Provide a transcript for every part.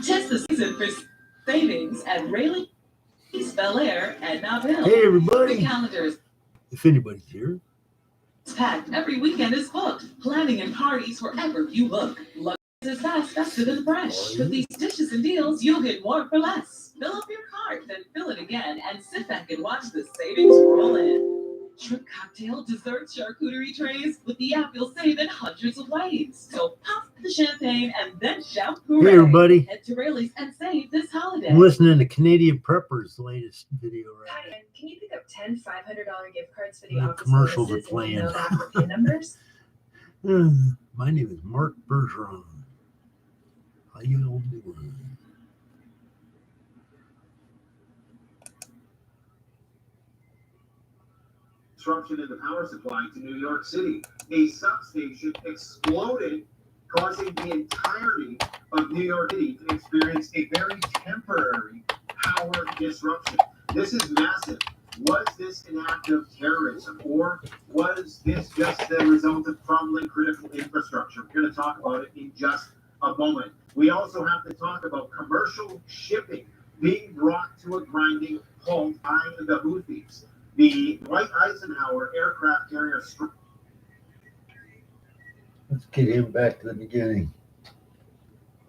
Tis the season for savings at Rayleigh's, Bel Air, and Nob Hill. Hey, everybody. The calendar is If anybody's here. packed. Every weekend is booked. Planning and parties wherever you look. Luck is fast, faster than fresh. With these dishes and deals, you'll get more for less. Fill up your cart, then fill it again, and sit back and watch the savings roll in. Shrimp cocktail, dessert, charcuterie trays. With the app, you'll save in hundreds of ways. So pop the champagne and then shout hooray. Hey, everybody. Head to Rayleigh's and save this holiday. I'm listening to Canadian Preppers' latest video right Hi, and can you pick up 10 $500 gift cards for the The office commercials bonuses are playing. and email back the PIN numbers? now. My name is Mark Bergeron. How you all doing? Disruption in the power supply to New York City. A substation exploded, causing the entirety of New York City to experience a very temporary power disruption. This is massive. Was this an act of terrorism, or was this just the result of crumbling critical infrastructure? We're going to talk about it in just a moment. We also have to talk about commercial shipping being brought to a grinding halt by the Houthis. The Dwight Eisenhower aircraft carrier. Let's get him back to the beginning.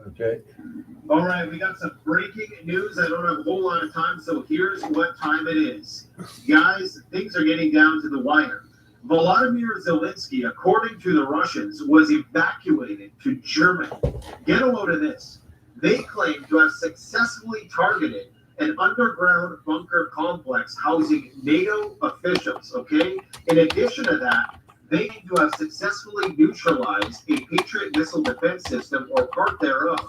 Okay. All right, we got some breaking news. I don't have a whole lot of time, so here's what time it is. Guys, things are getting down to the wire. Volodymyr Zelensky, according to the Russians, was evacuated to Germany. Get a load of this. They claim to have successfully targeted an underground bunker complex housing NATO officials, okay? In addition to that, they need to have successfully neutralized a Patriot missile defense system or part thereof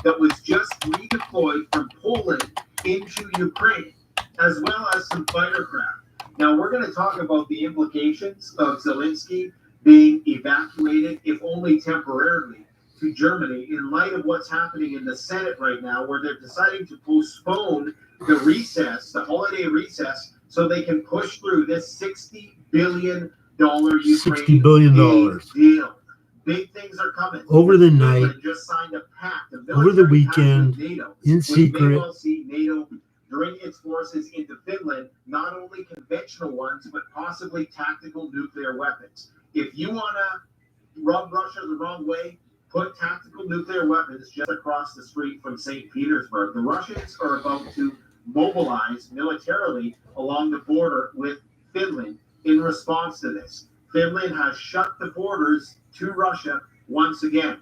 that was just redeployed from Poland into Ukraine, as well as some fighter craft. Now, we're going to talk about the implications of Zelensky being evacuated, if only temporarily, to Germany in light of what's happening in the Senate right now, where they're deciding to postpone the recess, the holiday recess, so they can push through this $60 billion Ukraine $60 billion. deal. Big things are coming. Over the night, just signed a pact, over the weekend, NATO, in secret. We may well see NATO bring its forces into Finland, not only conventional ones, but possibly tactical nuclear weapons. If you want to rub Russia the wrong way, put tactical nuclear weapons just across the street from St. Petersburg. The Russians are about to mobilize militarily along the border with Finland in response to this. Finland has shut the borders to Russia once again.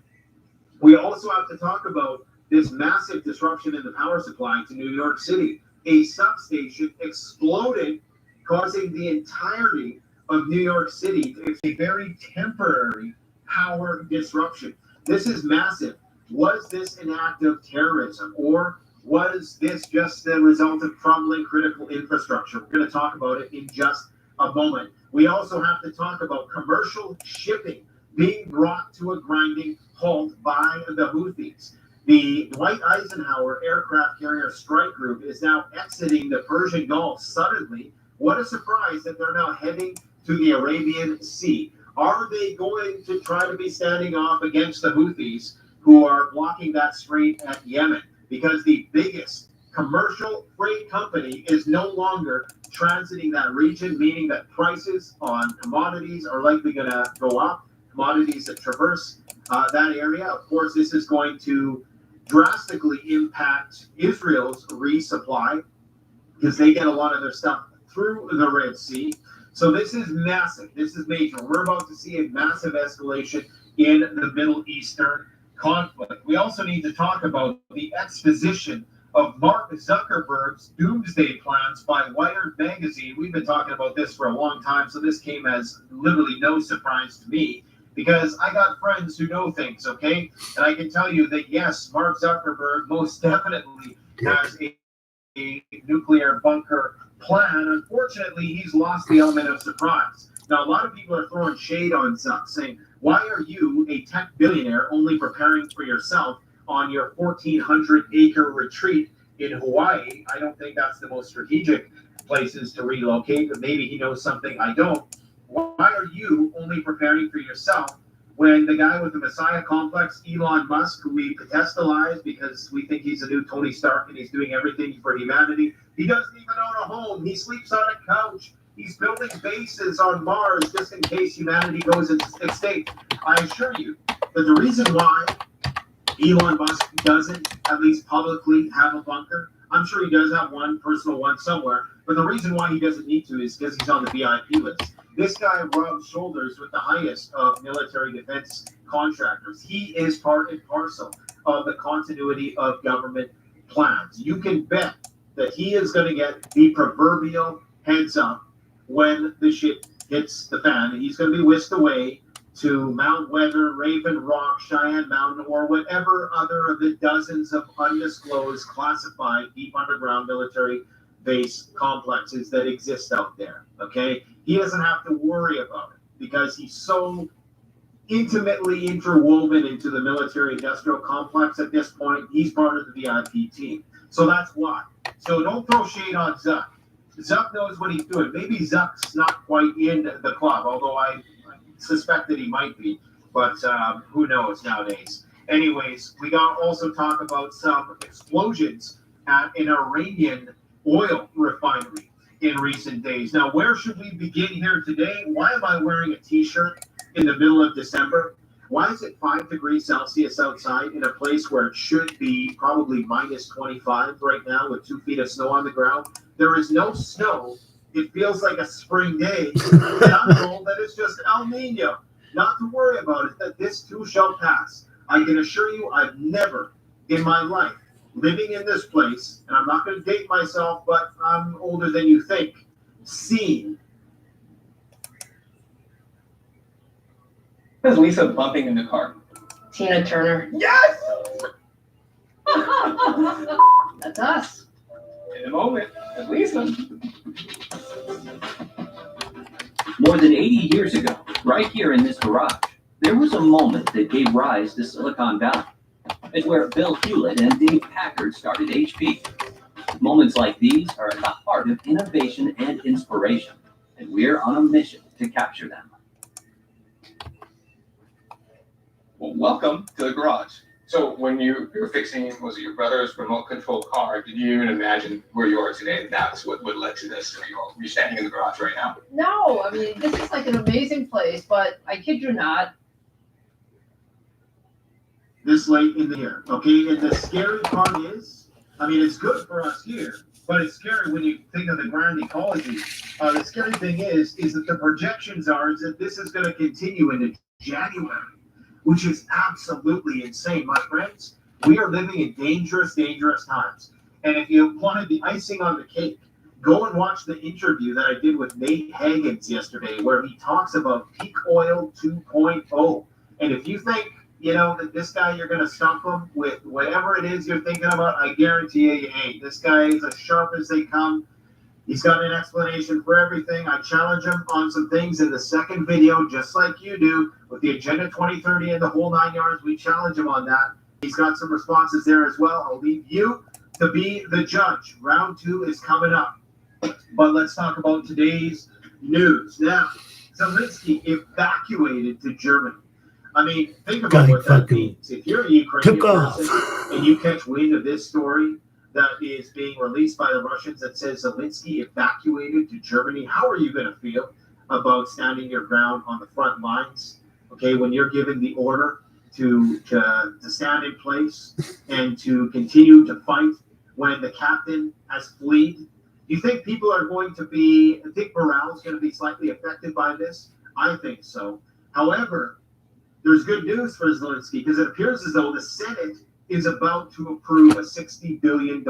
We also have to talk about this massive disruption in the power supply to New York City. A substation exploded, causing the entirety of New York City to experience a very temporary power disruption. This is massive. Was this an act of terrorism, or was this just the result of crumbling critical infrastructure? We're going to talk about it in just a moment. We also have to talk about commercial shipping being brought to a grinding halt by the Houthis. The Dwight Eisenhower aircraft carrier strike group is now exiting the Persian Gulf suddenly. What a surprise that they're now heading to the Arabian Sea. Are they going to try to be standing off against the Houthis, who are blocking that strait at Yemen? Because the biggest commercial freight company is no longer transiting that region, meaning that prices on commodities are likely going to go up, commodities that traverse that area. Of course, this is going to drastically impact Israel's resupply because they get a lot of their stuff through the Red Sea. So this is massive. This is major. We're about to see a massive escalation in the Middle Eastern conflict. We also need to talk about the exposition of Mark Zuckerberg's doomsday plans by Wired magazine. We've been talking about this for a long time, so this came as literally no surprise to me because I got friends who know things, okay? And I can tell you that, yes, Mark Zuckerberg most definitely has a nuclear bunker plan. Unfortunately, he's lost the element of surprise. Now, a lot of people are throwing shade on Zuck, saying, why are you, a tech billionaire, only preparing for yourself on your 1,400-acre retreat in Hawaii? I don't think that's the most strategic places to relocate, but maybe he knows something I don't. Why are you only preparing for yourself when the guy with the Messiah complex, Elon Musk, who we pedestalize because we think he's a new Tony Stark and he's doing everything for humanity, he doesn't even own a home. He sleeps on a couch. He's building bases on Mars just in case humanity goes extinct. I assure you that the reason why Elon Musk doesn't, at least publicly, have a bunker, I'm sure he does have one, personal one somewhere, but the reason why he doesn't need to is because he's on the VIP list. This guy rubs shoulders with the highest of military defense contractors. He is part and parcel of the continuity of government plans. You can bet that he is going to get the proverbial heads up when the shit hits the fan, and he's going to be whisked away to Mount Weather, Raven Rock, Cheyenne Mountain, or whatever other of the dozens of undisclosed, classified, deep underground military base complexes that exist out there, okay? He doesn't have to worry about it because he's so intimately interwoven into the military-industrial complex at this point. He's part of the VIP team. So that's why. So don't throw shade on Zuck. Zuck knows what he's doing. Maybe Zuck's not quite in the club, although I suspect that he might be, but who knows nowadays. Anyways, we got to also talk about some explosions at an Iranian oil refinery in recent days. Now, where should we begin here today? Why am I wearing a t-shirt in the middle of December? Why is it 5 degrees Celsius outside in a place where it should be probably minus 25 right now with 2 feet of snow on the ground? There is no snow. It feels like a spring day. And I'm told that it's just El Nino. Not to worry about it, that this too shall pass. I can assure you I've never in my life living in this place, and I'm not going to date myself, but I'm older than you think, seen. That's Lisa bumping in the car. Tina Turner. Yes! That's us. In a moment, that's Lisa. More than 80 years ago, right here in this garage, there was a moment that gave rise to Silicon Valley. It's where Bill Hewlett and Dave Packard started HP. Moments like these are at the heart of innovation and inspiration, and we're on a mission to capture them. Well, welcome to the garage. So when you were fixing, was it your brother's remote control car, did you even imagine where you are today? That's what led to this. You're standing in the garage right now. No, I mean, this is like an amazing place, but I kid you not. This late in the year, okay? And the scary part is, I mean, it's good for us here, but it's scary when you think of the grand ecology. The scary thing is that the projections are is that this is going to continue into January, which is absolutely insane, my friends. We are living in dangerous, dangerous times. And if you wanted the icing on the cake, go and watch the interview that I did with Nate Haggins yesterday, where he talks about peak oil 2.0. And if you think, you know, that this guy, you're going to stump him with whatever it is you're thinking about, I guarantee you ain't. This guy is as sharp as they come. He's got an explanation for everything. I challenge him on some things in the second video, just like you do, with the Agenda 2030 and the whole 9 yards. We challenge him on that. He's got some responses there as well. I'll leave you to be the judge. Round 2 is coming up. But let's talk about today's news. Now, Zelensky evacuated to Germany. I mean, think about what that means. If you're a Ukrainian person and you catch wind of this story that is being released by the Russians that says Zelensky evacuated to Germany, how are you going to feel about standing your ground on the front lines? Okay, when you're given the order to stand in place and to continue to fight when the captain has fled. Do you think people are going to be, I think morale is going to be slightly affected by this? I think so. However, there's good news for Zelensky because it appears as though the Senate is about to approve a $60 billion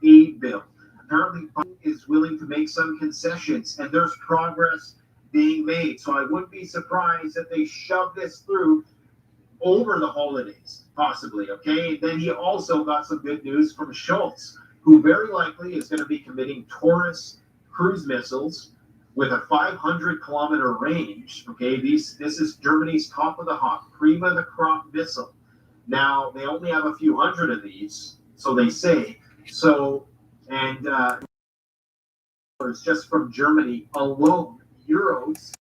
aid bill. Apparently, Biden is willing to make some concessions, and there's progress being made. So I wouldn't be surprised if they shove this through over the holidays, possibly, okay? And then he also got some good news from Schultz, who very likely is going to be committing Taurus cruise missiles with a 500-kilometer range, okay? This is Germany's top of the hop, cream of the crop missile. Now, they only have a few hundred of these, so they say. So, and it's just from Germany alone, euros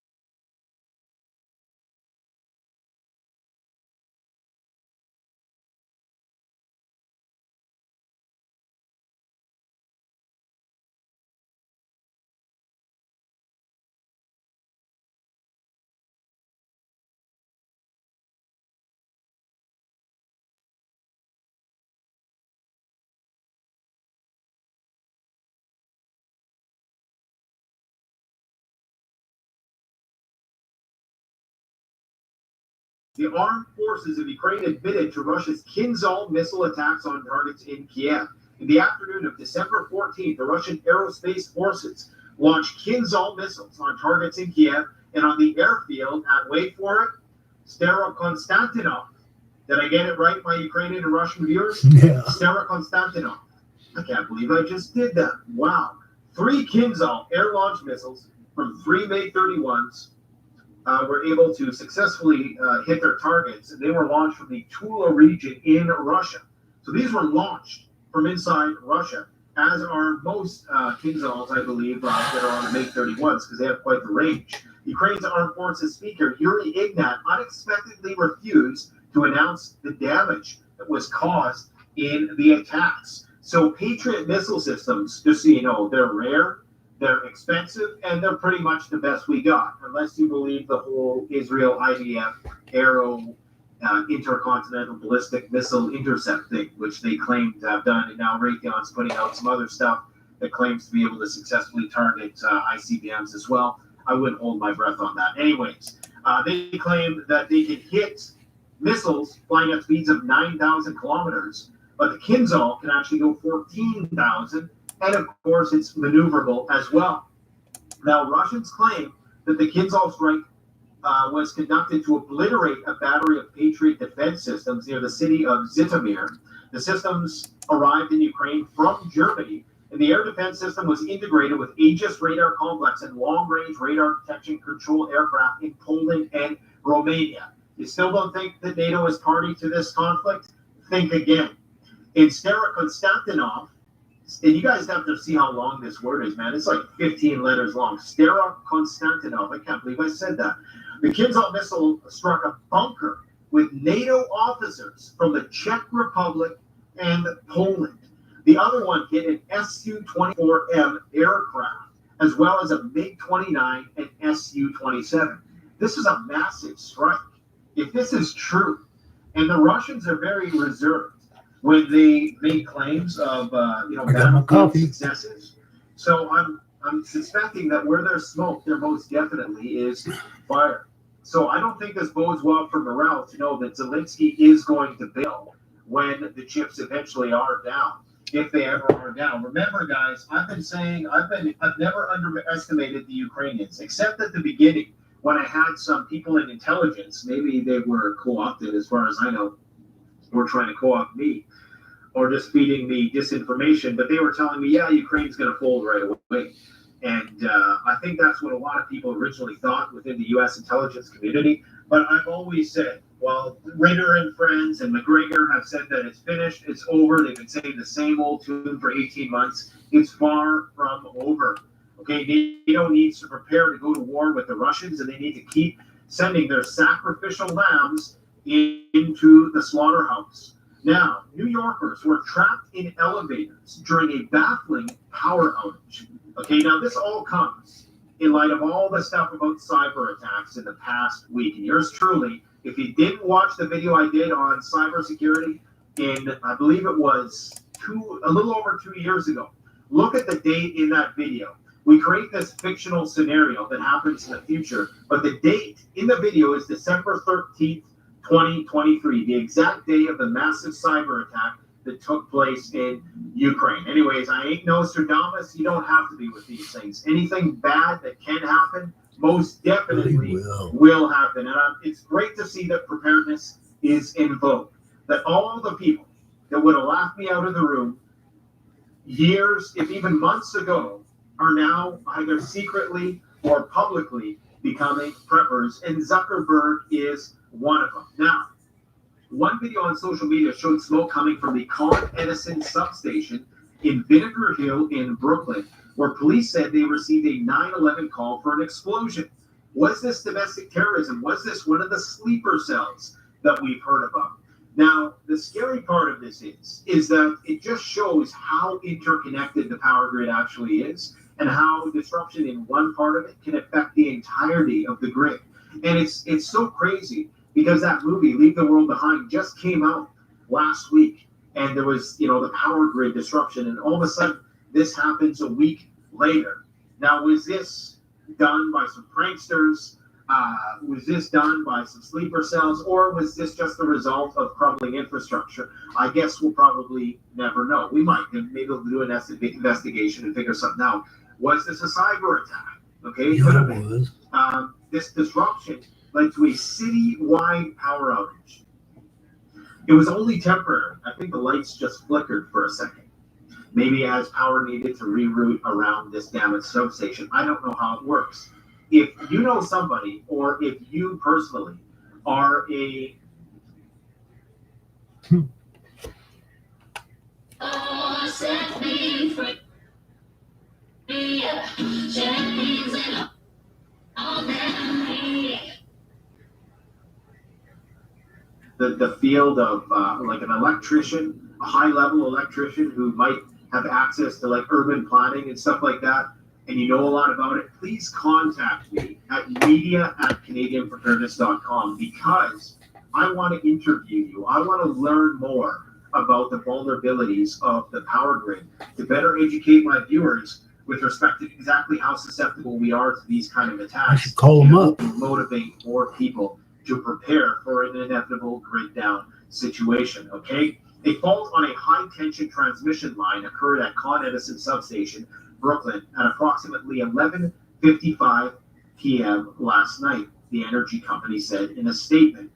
The armed forces of Ukraine admitted to Russia's Kinzhal missile attacks on targets in Kiev. In the afternoon of December 14th, the Russian aerospace forces launched Kinzhal missiles on targets in Kiev and on the airfield at, wait for it, Starokonstantinov. Did I get it right, my Ukrainian and Russian viewers? Yeah. Starokonstantinov. I can't believe I just did that. Wow. 3 Kinzhal air-launched missiles from 3 MiG-31s were able to successfully hit their targets. And they were launched from the Tula region in Russia. So these were launched from inside Russia, as are most Kinzhals, I believe, that are on the MiG-31s, because they have quite the range. Ukraine's Armed Forces Speaker Yuri Ignat unexpectedly refused to announce the damage that was caused in the attacks. So Patriot missile systems, just so you know, they're rare, they're expensive, and they're pretty much the best we got, unless you believe the whole Israel IDF Arrow intercontinental ballistic missile intercept thing, which they claim to have done. And now Raytheon's putting out some other stuff that claims to be able to successfully target ICBMs as well. I wouldn't hold my breath on that. Anyways, they claim that they can hit missiles flying at speeds of 9,000 kilometers, but the Kinzhal can actually go 14,000, and of course it's maneuverable as well. Now, Russians claim that the Kinzhal strike was conducted to obliterate a battery of Patriot defense systems near the city of Zhytomyr. The systems arrived in Ukraine from Germany, and the air defense system was integrated with Aegis radar complex and long-range radar detection control aircraft in Poland and Romania. You still don't think that NATO is party to this conflict? Think again. In Starokonstantinov, and you guys have to see how long this word is, man. It's like 15 letters long. Starokonstantinov. I can't believe I said that. The Kinzhal missile struck a bunker with NATO officers from the Czech Republic and Poland. The other one hit an Su-24M aircraft, as well as a MiG-29 and Su-27. This is a massive strike. If this is true, and the Russians are very reserved when they make claims of battlefield successes, so I'm suspecting that where there's smoke, there most definitely is fire. So I don't think this bodes well for morale to know that Zelensky is going to bail when the chips eventually are down, if they ever are down. Remember, guys, I've been saying I've never underestimated the Ukrainians, except at the beginning when I had some people in intelligence. Maybe they were co-opted, as far as I know, or trying to co-opt me, or just feeding me disinformation. But they were telling me, yeah, Ukraine's going to fold right away. And I think that's what a lot of people originally thought within the U.S. intelligence community. But I've always said, well, Ritter and friends and McGregor have said that it's finished, it's over. They've been saying the same old tune for 18 months. It's far from over. Okay, NATO needs to prepare to go to war with the Russians, and they need to keep sending their sacrificial lambs into the slaughterhouse. Now, New Yorkers were trapped in elevators during a baffling power outage. Okay, now this all comes in light of all the stuff about cyber attacks in the past week. And yours truly, if you didn't watch the video I did on cybersecurity in, I believe it was a little over 2 years ago, look at the date in that video. We create this fictional scenario that happens in the future, but the date in the video is December 13th, 2023, the exact day of the massive cyber attack that took place in Ukraine. Anyways, I ain't Nostradamus. You don't have to be with these things. Anything bad that can happen, most definitely will happen. And it's great to see that preparedness is in vogue. That all the people that would have laughed me out of the room years, if even months ago, are now either secretly or publicly becoming preppers. And Zuckerberg is one of them. Now, one video on social media showed smoke coming from the Con Edison substation in Vinegar Hill in Brooklyn, where police said they received a 9/11 call for an explosion. Was this domestic terrorism? Was this one of the sleeper cells that we've heard about? Now, the scary part of this is that it just shows how interconnected the power grid actually is, and how disruption in one part of it can affect the entirety of the grid. And it's so crazy, because that movie, Leave the World Behind, just came out last week. And there was, the power grid disruption. And all of a sudden, this happens a week later. Now, was this done by some pranksters? Was this done by some sleeper cells, or was this just the result of crumbling infrastructure? I guess we'll probably never know. We might, and maybe we'll do an investigation and figure something out. Was this a cyber attack? Okay, Yeah, it was. This disruption led to a city-wide power outage. It was only temporary. I think the lights just flickered for a second. Maybe as power needed to reroute around this damaged substation. I don't know how it works. If you know somebody, or if you personally are a the field of like an electrician, a high-level electrician who might have access to like urban planning and stuff like that, and you know a lot about it, please contact me at media@canadianpreparedness.com, because I want to interview you. I want to learn more about the vulnerabilities of the power grid to better educate my viewers with respect to exactly how susceptible we are to these kind of attacks. I should call them up. Motivate more people to prepare for an inevitable grid down situation, okay? A fault on a high-tension transmission line occurred at Con Edison Substation, Brooklyn, at approximately 11:55 p.m. last night, the energy company said in a statement.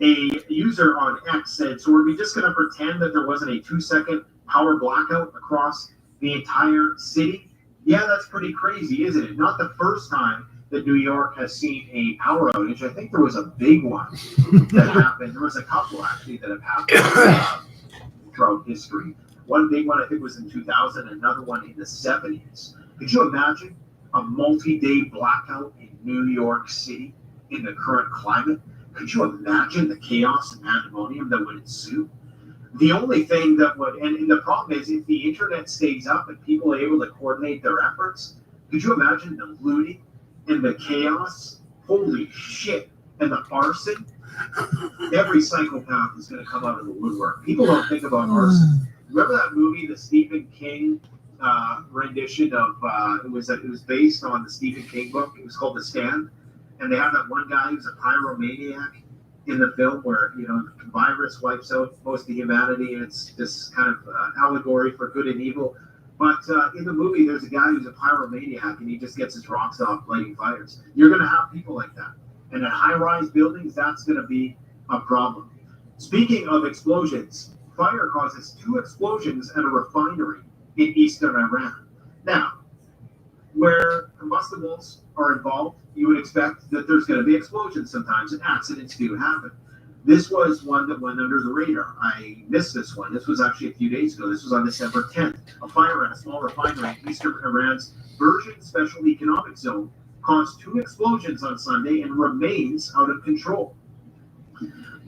A user on X said, so are we just going to pretend that there wasn't a 2-second power blackout across the entire city? Yeah, that's pretty crazy, isn't it? Not the first time that New York has seen a power outage. I think there was a big one that happened. There was a couple, actually, that have happened throughout history. One big one, I think, was in 2000, another one in the 70s. Could you imagine a multi-day blackout in New York City in the current climate? Could you imagine the chaos and pandemonium that would ensue? The only thing that would, and the problem is, if the internet stays up and people are able to coordinate their efforts, could you imagine the looting and the chaos? Holy shit. And the arson? Every psychopath is going to come out of the woodwork. People don't think about arson. Remember that movie, the Stephen King rendition of, it was based on the Stephen King book. It was called The Stand. And they have that one guy who's a pyromaniac in the film where, you know, the virus wipes out most of humanity, and it's this kind of allegory for good and evil. But in the movie, there's a guy who's a pyromaniac, and he just gets his rocks off lighting fires. You're going to have people like that. And in high-rise buildings, that's going to be a problem. Speaking of explosions, fire causes 2 explosions at a refinery in eastern Iran. Now, where combustibles are involved, you would expect that there's going to be explosions sometimes, and accidents do happen. This was one that went under the radar. I missed this one. This was actually a few days ago. This was on December 10th. A fire at a small refinery in eastern Iran's Virgin Special Economic Zone caused 2 explosions on Sunday and remains out of control.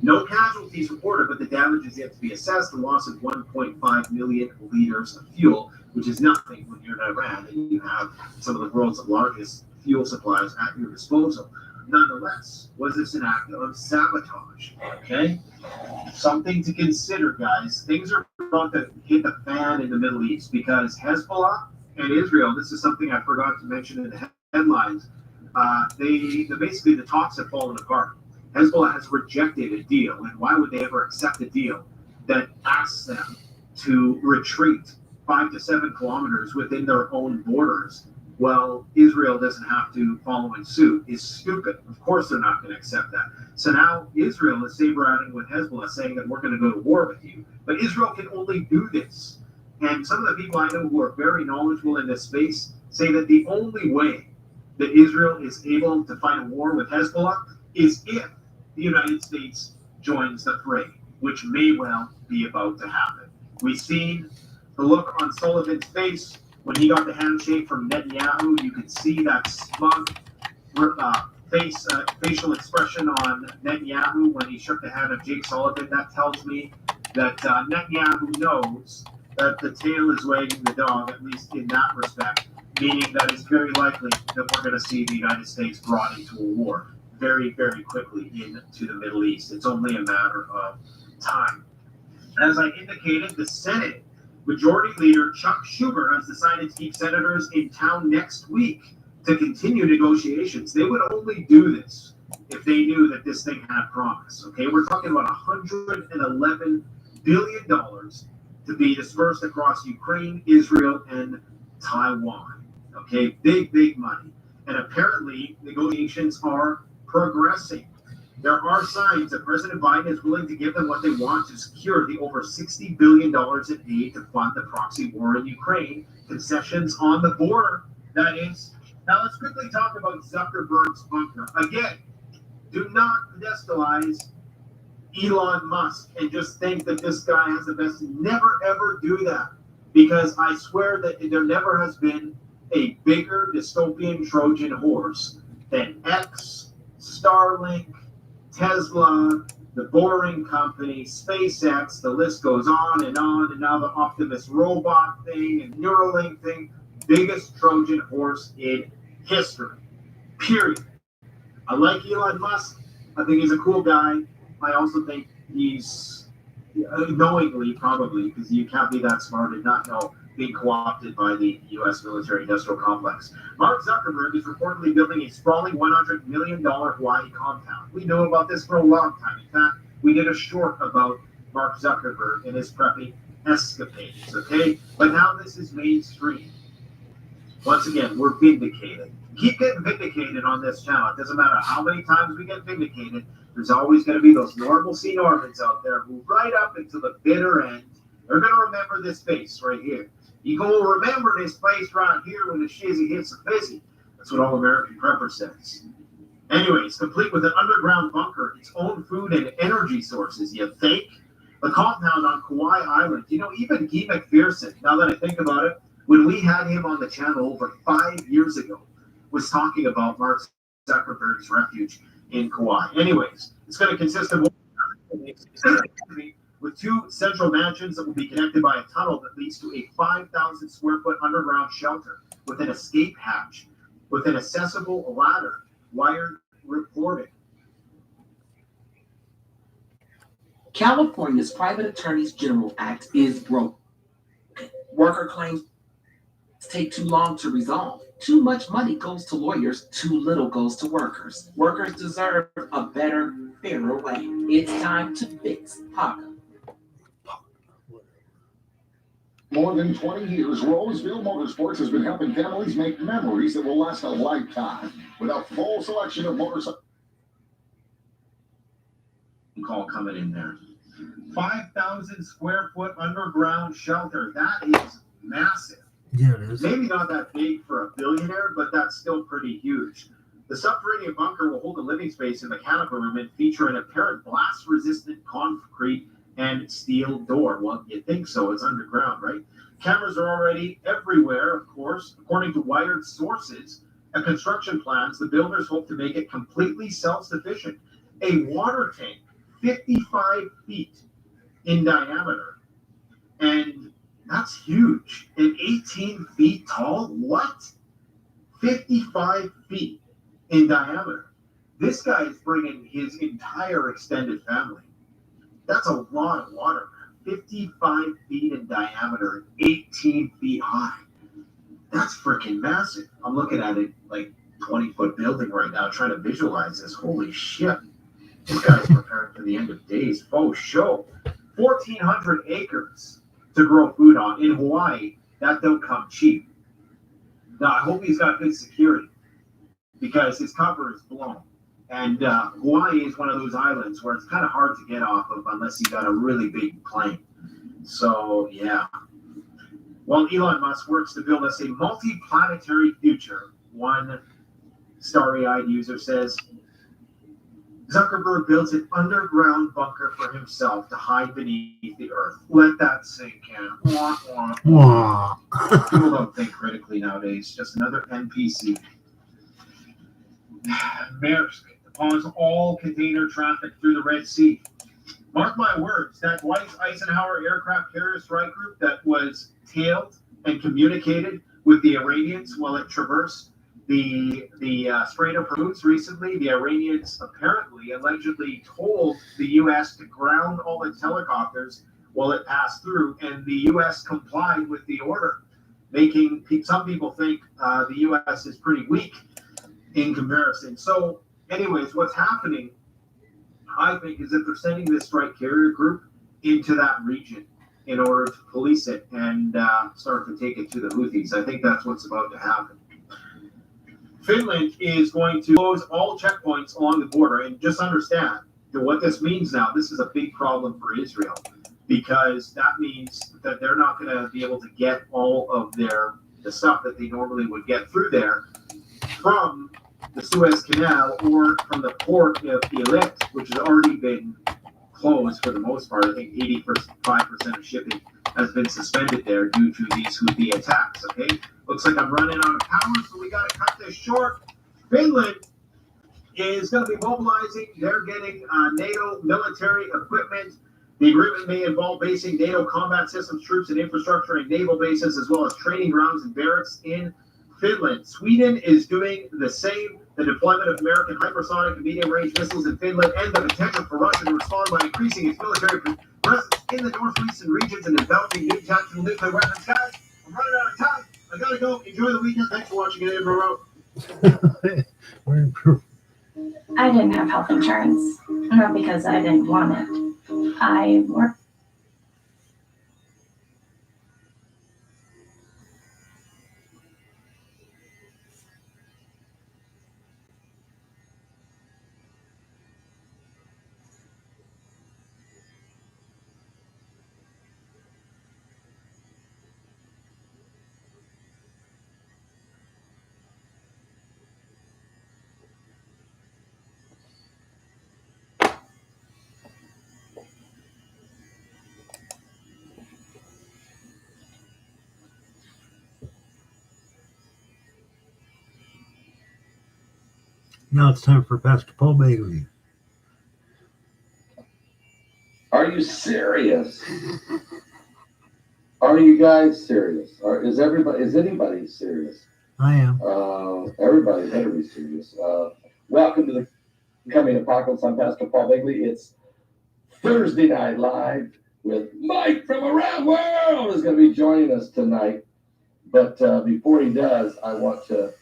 No casualties reported, but the damage is yet to be assessed. The loss of 1.5 million liters of fuel, which is nothing when you're in Iran and you have some of the world's largest fuel supplies at your disposal. Nonetheless, was this an act of sabotage? Okay? Something to consider, guys. Things are about to hit the fan in the Middle East because Hezbollah and Israel, this is something I forgot to mention in the headlines, basically the talks have fallen apart. Hezbollah has rejected a deal, and why would they ever accept a deal that asks them to retreat 5 to 7 kilometers within their own borders? Well, Israel doesn't have to follow in suit. Is stupid. Of course they're not going to accept that. So now Israel is saber-rattling with Hezbollah, saying that we're going to go to war with you. But Israel can only do this. And some of the people I know who are very knowledgeable in this space say that the only way that Israel is able to fight a war with Hezbollah is if the United States joins the fray, which may well be about to happen. We've seen the look on Sullivan's face when he got the handshake from Netanyahu. You could see that smug facial expression on Netanyahu when he shook the hand of Jake Sullivan. That tells me that Netanyahu knows that the tail is wagging the dog, at least in that respect, meaning that it's very likely that we're going to see the United States brought into a war very, very quickly into the Middle East. It's only a matter of time. As I indicated, the Senate Majority Leader Chuck Schumer has decided to keep senators in town next week to continue negotiations. They would only do this if they knew that this thing had promise. Okay, we're talking about $111 billion to be dispersed across Ukraine, Israel, and Taiwan. Okay, big money. And apparently, negotiations are progressing. There are signs that President Biden is willing to give them what they want to secure the over $60 billion in aid to fund the proxy war in Ukraine, concessions on the border, that is. Now, let's quickly talk about Zuckerberg's bunker. Again, do not pedestalize Elon Musk and just think that this guy has the best. Never, ever do that. Because I swear that there never has been a bigger dystopian Trojan horse than X, Starlink, Tesla, the Boring Company, SpaceX, the list goes on, and now the Optimus robot thing and Neuralink thing. Biggest Trojan horse in history. Period. I like Elon Musk. I think he's a cool guy. I also think he's knowingly, probably, because you can't be that smart and not know, being co-opted by the U.S. military-industrial complex. Mark Zuckerberg is reportedly building a sprawling $100 million Hawaii compound. We know about this for a long time. In fact, we did a short about Mark Zuckerberg and his preppy escapades, okay? But now this is mainstream. Once again, we're vindicated. Keep getting vindicated on this channel. It doesn't matter how many times we get vindicated. There's always going to be those normalcy Normans out there who, right up until the bitter end, they're going to remember this face right here. You go remember this place right here when the shizzy hits the fizzy. That's what All American Prepper says. Anyways, complete with an underground bunker, its own food and energy sources, you think? The compound on Kauai Island. You know, even Guy McPherson, now that I think about it, when we had him on the channel over 5 years ago, was talking about Mark Zuckerberg's refuge in Kauai. Anyways, it's going to consist of with 2 central mansions that will be connected by a tunnel that leads to a 5,000 square foot underground shelter with an escape hatch, with an accessible ladder, wired reporting. California's Private Attorneys General Act is broke. Worker claims take too long to resolve. Too much money goes to lawyers, too little goes to workers. Workers deserve a better, fairer way. It's time to fix PACA. More than 20 years, Rolesville Motorsports has been helping families make memories that will last a lifetime. With a full selection of motorcycles. Call coming in there. 5,000 square foot underground shelter. That is massive. Yeah, it is. Maybe not that big for a billionaire, but that's still pretty huge. The subterranean bunker will hold a living space and mechanical room and feature an apparent blast-resistant concrete and steel door. Well, you think so. It's underground, right? Cameras are already everywhere, of course. According to Wired sources and construction plans, the builders hope to make it completely self-sufficient. A water tank 55 feet in diameter. And that's huge. And 18 feet tall? What? 55 feet in diameter. This guy is bringing his entire extended family. That's a lot of water. 55 feet in diameter, 18 feet high. That's freaking massive. I'm looking at it like 20-foot building right now, trying to visualize this. Holy shit. This guy's preparing for the end of days. Faux show. 1,400 acres to grow food on. In Hawaii, that don't come cheap. Now, I hope he's got good security because his cover is blown. And Hawaii is one of those islands where it's kind of hard to get off of unless you got a really big plane. So, yeah. While Elon Musk works to build us a multi-planetary future, one starry-eyed user says, Zuckerberg builds an underground bunker for himself to hide beneath the earth. Let that sink in. Wah, wah, wah. People don't think critically nowadays. Just another NPC. Maersk pawns all container traffic through the Red Sea. Mark my words, that Dwight Eisenhower aircraft carrier strike group that was tailed and communicated with the Iranians while it traversed the Strait of Hormuz recently, the Iranians allegedly told the U.S. to ground all its helicopters while it passed through, and the U.S. complied with the order. making some people think the U.S. is pretty weak in comparison. So, anyways, what's happening, I think, is that they're sending this strike carrier group into that region in order to police it and start to take it to the Houthis. I think that's what's about to happen. Finland is going to close all checkpoints along the border, and just understand that what this means now, this is a big problem for Israel, because that means that they're not going to be able to get all of the stuff that they normally would get through there from the Suez Canal or from the port of Eilat, which has already been closed for the most part. I think 85% of shipping has been suspended there due to these Houthi attacks. Okay, looks like I'm running out of power, so we got to cut this short. Finland is going to be mobilizing. They're getting NATO military equipment. The agreement may involve basing NATO combat systems, troops, and infrastructure in naval bases, as well as training grounds and barracks in Finland. Sweden is doing the same. The deployment of American hypersonic and medium-range missiles in Finland, and the potential for Russia to respond by increasing its military presence in the northeastern regions and developing new tactical nuclear weapons. Guys, I'm running out of time. I gotta go. Enjoy the weekend. Thanks for watching it in a row. I didn't have health insurance, not because I didn't want it. I worked. Now it's time for Pastor Paul Bailey. Are you serious? Are you guys serious? Is anybody serious? I am. Everybody better be serious. Welcome to the Coming Apocalypse. I'm Pastor Paul Bailey. It's Thursday Night Live with Mike from around the world is going to be joining us tonight. But before he does, I want to,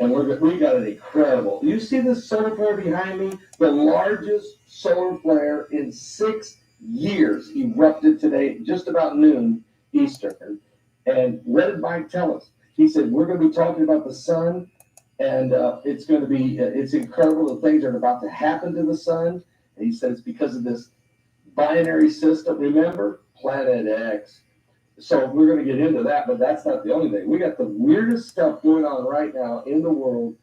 and we got an incredible. You see this solar flare behind me? The largest solar flare in 6 years erupted today, just about noon Eastern. And what did Mike tell us? He said, we're going to be talking about the sun, and it's going to be, it's incredible the things that are about to happen to the sun. And he said it's because of this binary system. Remember? Planet X. So we're going to get into that, but that's not the only thing. We got the weirdest stuff going on right now in the world.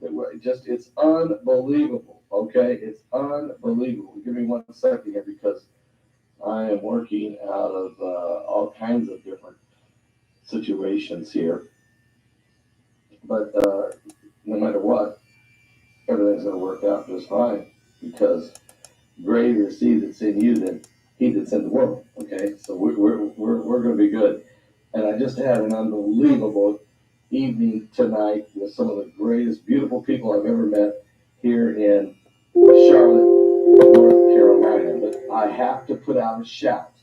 It's unbelievable, okay? It's unbelievable. Give me 1 second here because I am working out of all kinds of different situations here. But no matter what, everything's going to work out just fine because greater is he that's in you than he that's in the world. Okay, so we're going to be good. And I just had an unbelievable evening tonight with some of the greatest, beautiful people I've ever met here in Charlotte, North Carolina. But I have to put out a shout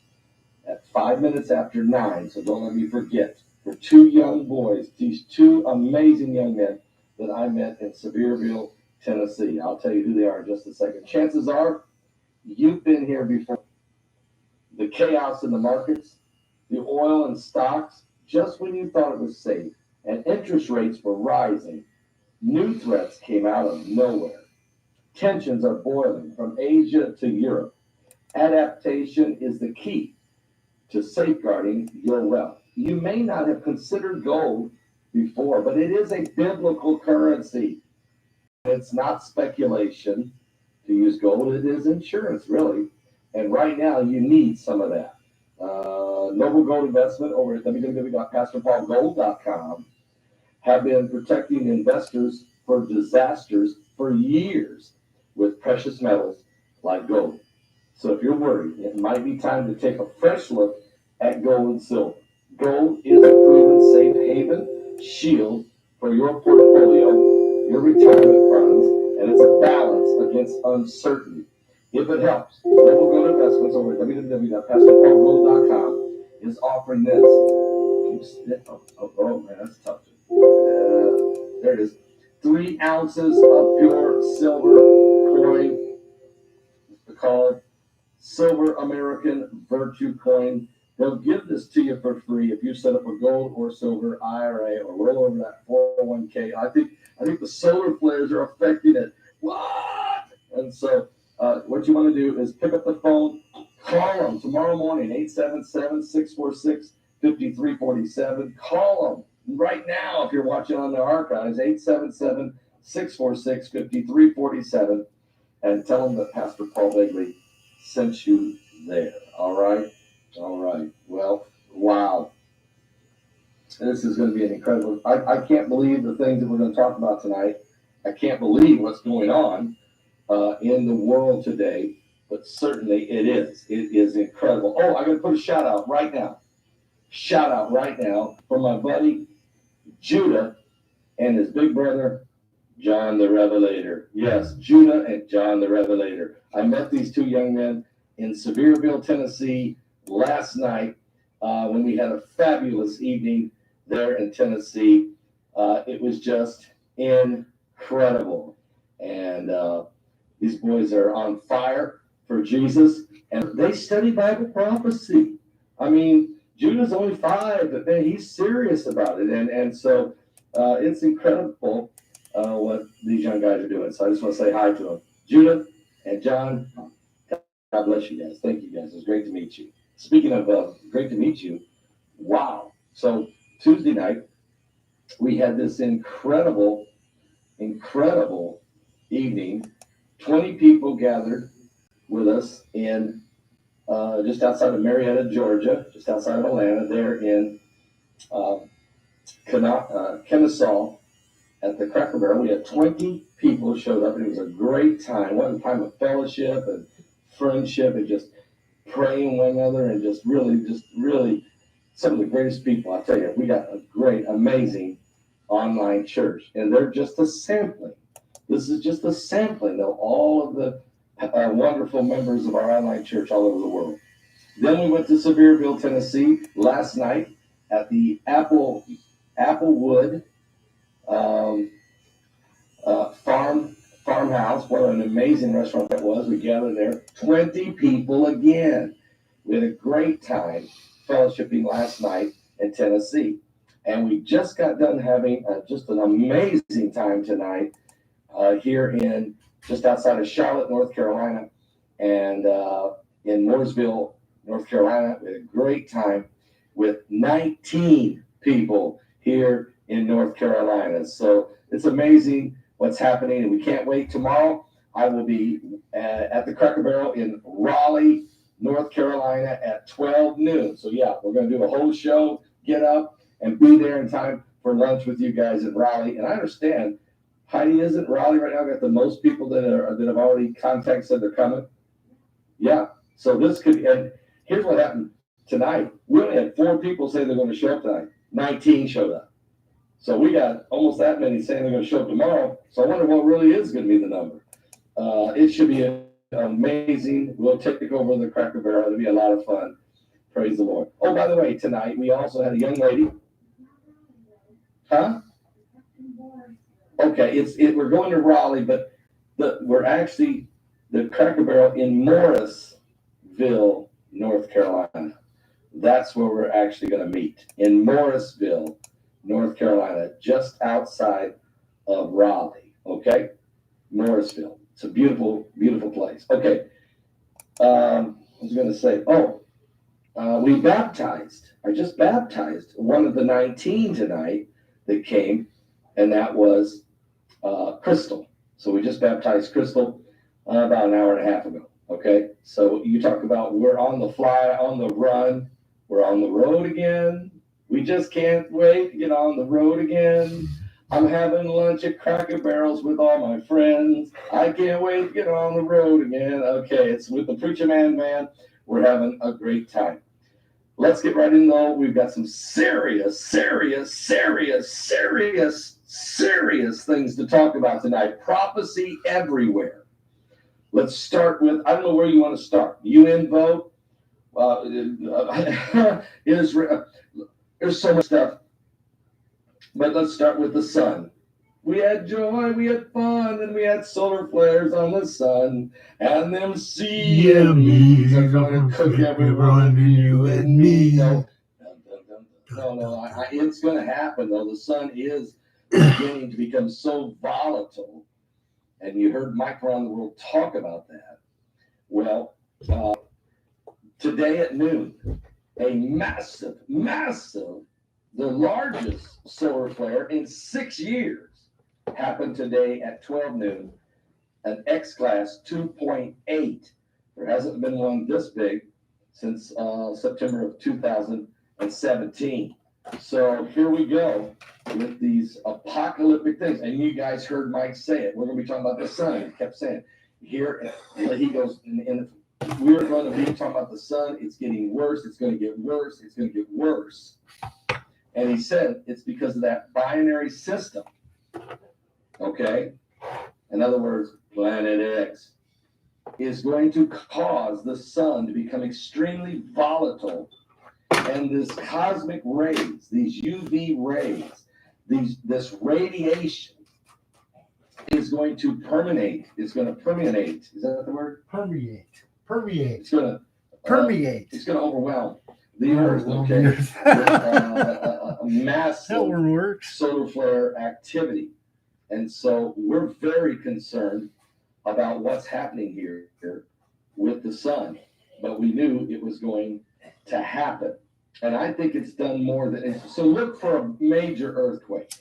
at 5 minutes after 9, so don't let me forget. For 2 young boys, these 2 amazing young men that I met in Sevierville, Tennessee. I'll tell you who they are in just a second. Chances are you've been here before. The chaos in the markets, the oil and stocks, just when you thought it was safe, and interest rates were rising, new threats came out of nowhere. Tensions are boiling from Asia to Europe. Adaptation is the key to safeguarding your wealth. You may not have considered gold before, but it is a biblical currency. It's not speculation to use gold. It is insurance, really. And right now, you need some of that. Noble Gold Investment over at www.pastorpaulgold.com have been protecting investors for disasters for years with precious metals like gold. So if you're worried, it might be time to take a fresh look at gold and silver. Gold is a proven safe haven shield for your portfolio, your retirement funds, and it's a balance against uncertainty. If it helps, Noble Gold Investments over at www.pastorpaulgold.com is offering this. Oh man, that's tough. There it is. 3 ounces of pure silver coin. Called Silver American Virtue Coin. They'll give this to you for free if you set up a gold or silver IRA or roll over that 401k. I think the solar flares are affecting it. What? And so what you want to do is pick up the phone, call them tomorrow morning, 877-646-5347. Call them right now if you're watching on the archives, 877-646-5347, and tell them that Pastor Paul Begley sent you there. All right? All right. Well, wow. This is going to be an incredible. I can't believe the things that we're going to talk about tonight. I can't believe what's going on in the world today, but certainly it is. It is incredible. Oh, I'm going to put a shout out right now. Shout out right now for my buddy Judah and his big brother, John the Revelator. Yes, Judah and John the Revelator. I met these 2 young men in Sevierville, Tennessee last night when we had a fabulous evening there in Tennessee. It was just incredible. And these boys are on fire for Jesus, and they study Bible prophecy. I mean, Judah's only 5, but man, he's serious about it. And so it's incredible what these young guys are doing. So I just want to say hi to them. Judah and John, God bless you guys. Thank you guys. It's great to meet you. Speaking of great to meet you, wow. So Tuesday night, we had this incredible evening. 20 people gathered with us in just outside of Marietta, Georgia, just outside of Atlanta, there in Kennesaw at the Cracker Barrel. We had 20 people showed up, and it was a great time. What a time of fellowship and friendship and just praying one another, and just really some of the greatest people. I tell you, we got a great, amazing online church, and they're just a sampling. This is just a sampling of all of the wonderful members of our online church all over the world. Then we went to Sevierville, Tennessee last night at the Applewood farmhouse. What an amazing restaurant that was. We gathered there, 20 people again. We had a great time fellowshipping last night in Tennessee, and we just got done having just an amazing time tonight here in just outside of Charlotte, North Carolina, and in Mooresville, North Carolina. We had a great time with 19 people here in North Carolina. So it's amazing what's happening, and we can't wait. Tomorrow I will be at the Cracker Barrel in Raleigh, North Carolina at 12 noon. So yeah, we're going to do a whole show, get up and be there in time for lunch with you guys in Raleigh. And I understand Heidi isn't Raleigh right now. Got the most people that have already contacted, said they're coming. Yeah. So this could, and here's what happened tonight. We only had 4 people say they're going to show up tonight. 19 showed up. So we got almost that many saying they're going to show up tomorrow. So I wonder what really is going to be the number. It should be amazing. We'll take over the Cracker Barrel. It'll be a lot of fun. Praise the Lord. Oh, by the way, tonight we also had a young lady. Huh? Okay, we're going to Raleigh, but we're actually the Cracker Barrel in Morrisville, North Carolina. That's where we're actually going to meet, in Morrisville, North Carolina, just outside of Raleigh. Okay, Morrisville. It's a beautiful, beautiful place. Okay, I was going to say, we baptized. I just baptized one of the 19 tonight that came, and that was Crystal. So we just baptized Crystal about an hour and a half ago. Okay, so you talk about we're on the fly, on the run, we're on the road again. We just can't wait to get on the road again. I'm having lunch at Cracker Barrels with all my friends. I can't wait to get on the road again. Okay, it's with the Preacher Man Band. We're having a great time. Let's get right in though. We've got some serious things to talk about tonight. Prophecy everywhere. Let's start with, I don't know where you want to start. UN vote, Israel. There's so much stuff. But let's start with the sun. We had joy, we had fun, and we had solar flares on the sun. And them CMEs are going to cook everyone, you and me. No, it's going to happen, though. The sun is beginning to become so volatile. And you heard Mike around the world talk about that. Well, today at noon, a massive, the largest solar flare in 6 years happened today at 12 noon, an X-class 2.8. There hasn't been one this big since September of 2017. So here we go with these apocalyptic things. And you guys heard Mike say it. We're going to be talking about the sun. He kept saying it. Here, he goes, we're going to be talking about the sun. It's getting worse. It's going to get worse. It's going to get worse. And he said it's because of that binary system. Okay? In other words, Planet X is going to cause the sun to become extremely volatile. And this cosmic rays, these UV rays, this radiation is going to permeate. It's going to permeate. Is that the word? Permeate. It's going to permeate. It's going to overwhelm the Earth. Okay. With, a massive solar flare activity. And so we're very concerned about what's happening here with the sun. But we knew it was going to happen. And I think it's done more than. So look for a major earthquake.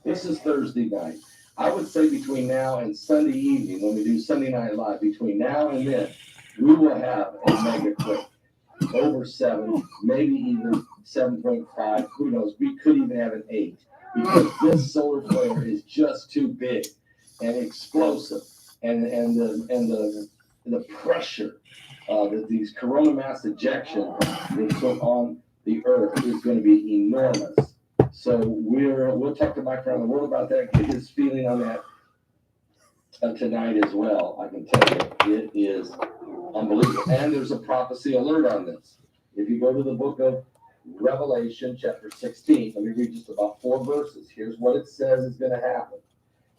This is Thursday night. I would say between now and Sunday evening, when we do Sunday Night Live, between now and then, we will have a mega quake. Over 7, maybe even 7.5. Who knows? We could even have an 8. Because this solar flare is just too big and explosive. And the pressure that these corona mass ejection they put on the Earth is going to be enormous. So we'll talk to Mike around the world about that, get his feeling on that tonight as well. I can tell you, it is unbelievable. And there's a prophecy alert on this. If you go to the book of Revelation, chapter 16, let me read just about 4 verses. Here's what it says is going to happen.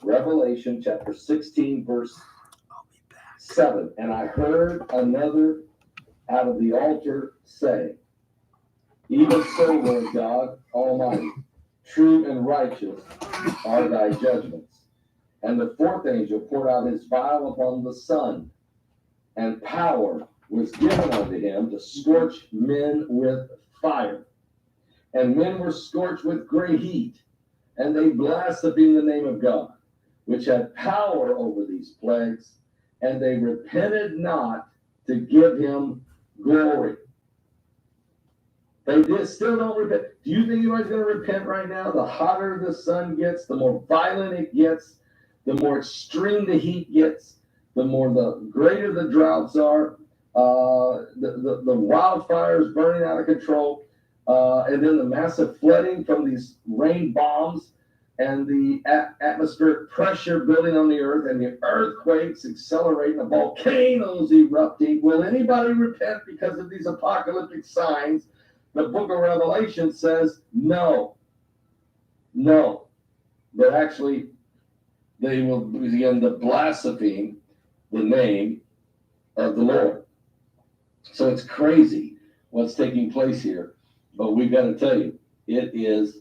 Revelation, chapter 16, verse 7. And I heard another out of the altar say, even so, Lord God Almighty, true and righteous are thy judgments. And the 4th angel poured out his vial upon the sun, and power was given unto him to scorch men with fire. And men were scorched with great heat, and they blasphemed the name of God, which had power over these plagues, and they repented not to give him glory. They still don't repent. Do you think anybody's going to repent right now? The hotter the sun gets, the more violent it gets, the more extreme the heat gets, the greater the droughts are, the wildfires burning out of control, and then the massive flooding from these rain bombs, and the atmospheric pressure building on the earth, and the earthquakes accelerating, the volcanoes erupting. Will anybody repent because of these apocalyptic signs? The book of Revelation says no. But actually, they will begin to blaspheme the name of the Lord. So it's crazy what's taking place here. But we've got to tell you, it is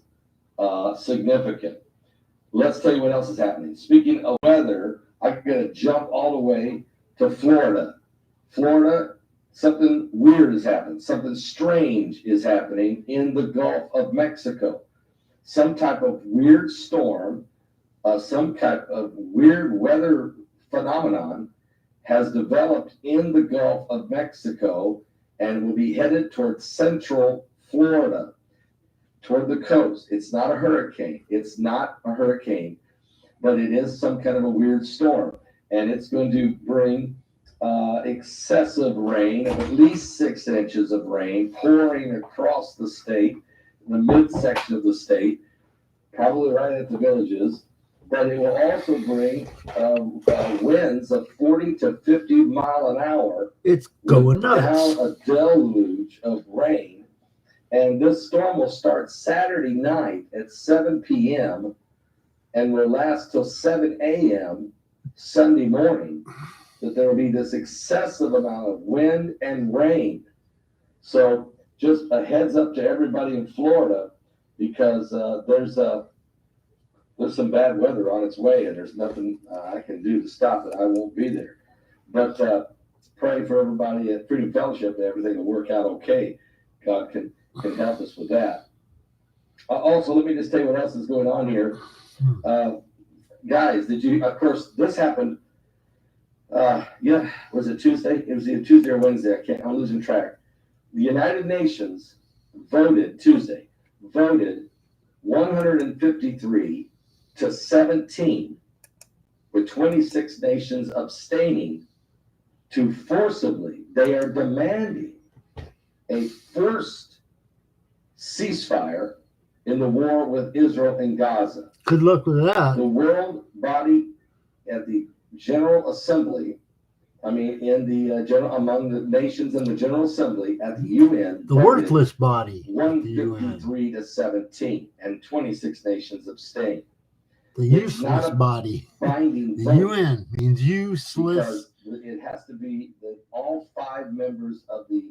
significant. Let's tell you what else is happening. Speaking of weather, I'm going to jump all the way to Florida. Florida, something weird has happened. Something strange is happening in the Gulf of Mexico. Some type of weird storm, some type of weird weather phenomenon has developed in the Gulf of Mexico and will be headed towards central Florida, toward the coast. It's not a hurricane. But it is some kind of a weird storm. And it's going to bring excessive rain of at least 6 inches of rain pouring across the state, the midsection of the state, probably right at the villages. But it will also bring winds of 40 to 50 mile an hour. It's going nuts. Down a deluge of rain And this storm will start Saturday night at 7 p.m. and will last till 7 a.m. Sunday morning. That there will be this excessive amount of wind and rain. So just a heads up to everybody in Florida, because there's some bad weather on its way, and there's nothing I can do to stop it. I won't be there. But pray for everybody at Freedom Fellowship that everything will work out okay. God can help us with that. Also, let me just tell you what else is going on here. Guys, of course, this happened, was it Tuesday? It was either Tuesday or Wednesday. I'm losing track. The United Nations voted 153 to 17, with 26 nations abstaining, to forcibly, they are demanding a forced ceasefire in the war with Israel and Gaza. Good luck with that. The world body at the General Assembly, among the nations in the General Assembly at the UN, the worthless body, 153 to 17, and 26 nations abstained. The useless body. Binding the vote, UN means useless. Because it has to be that all 5 members of the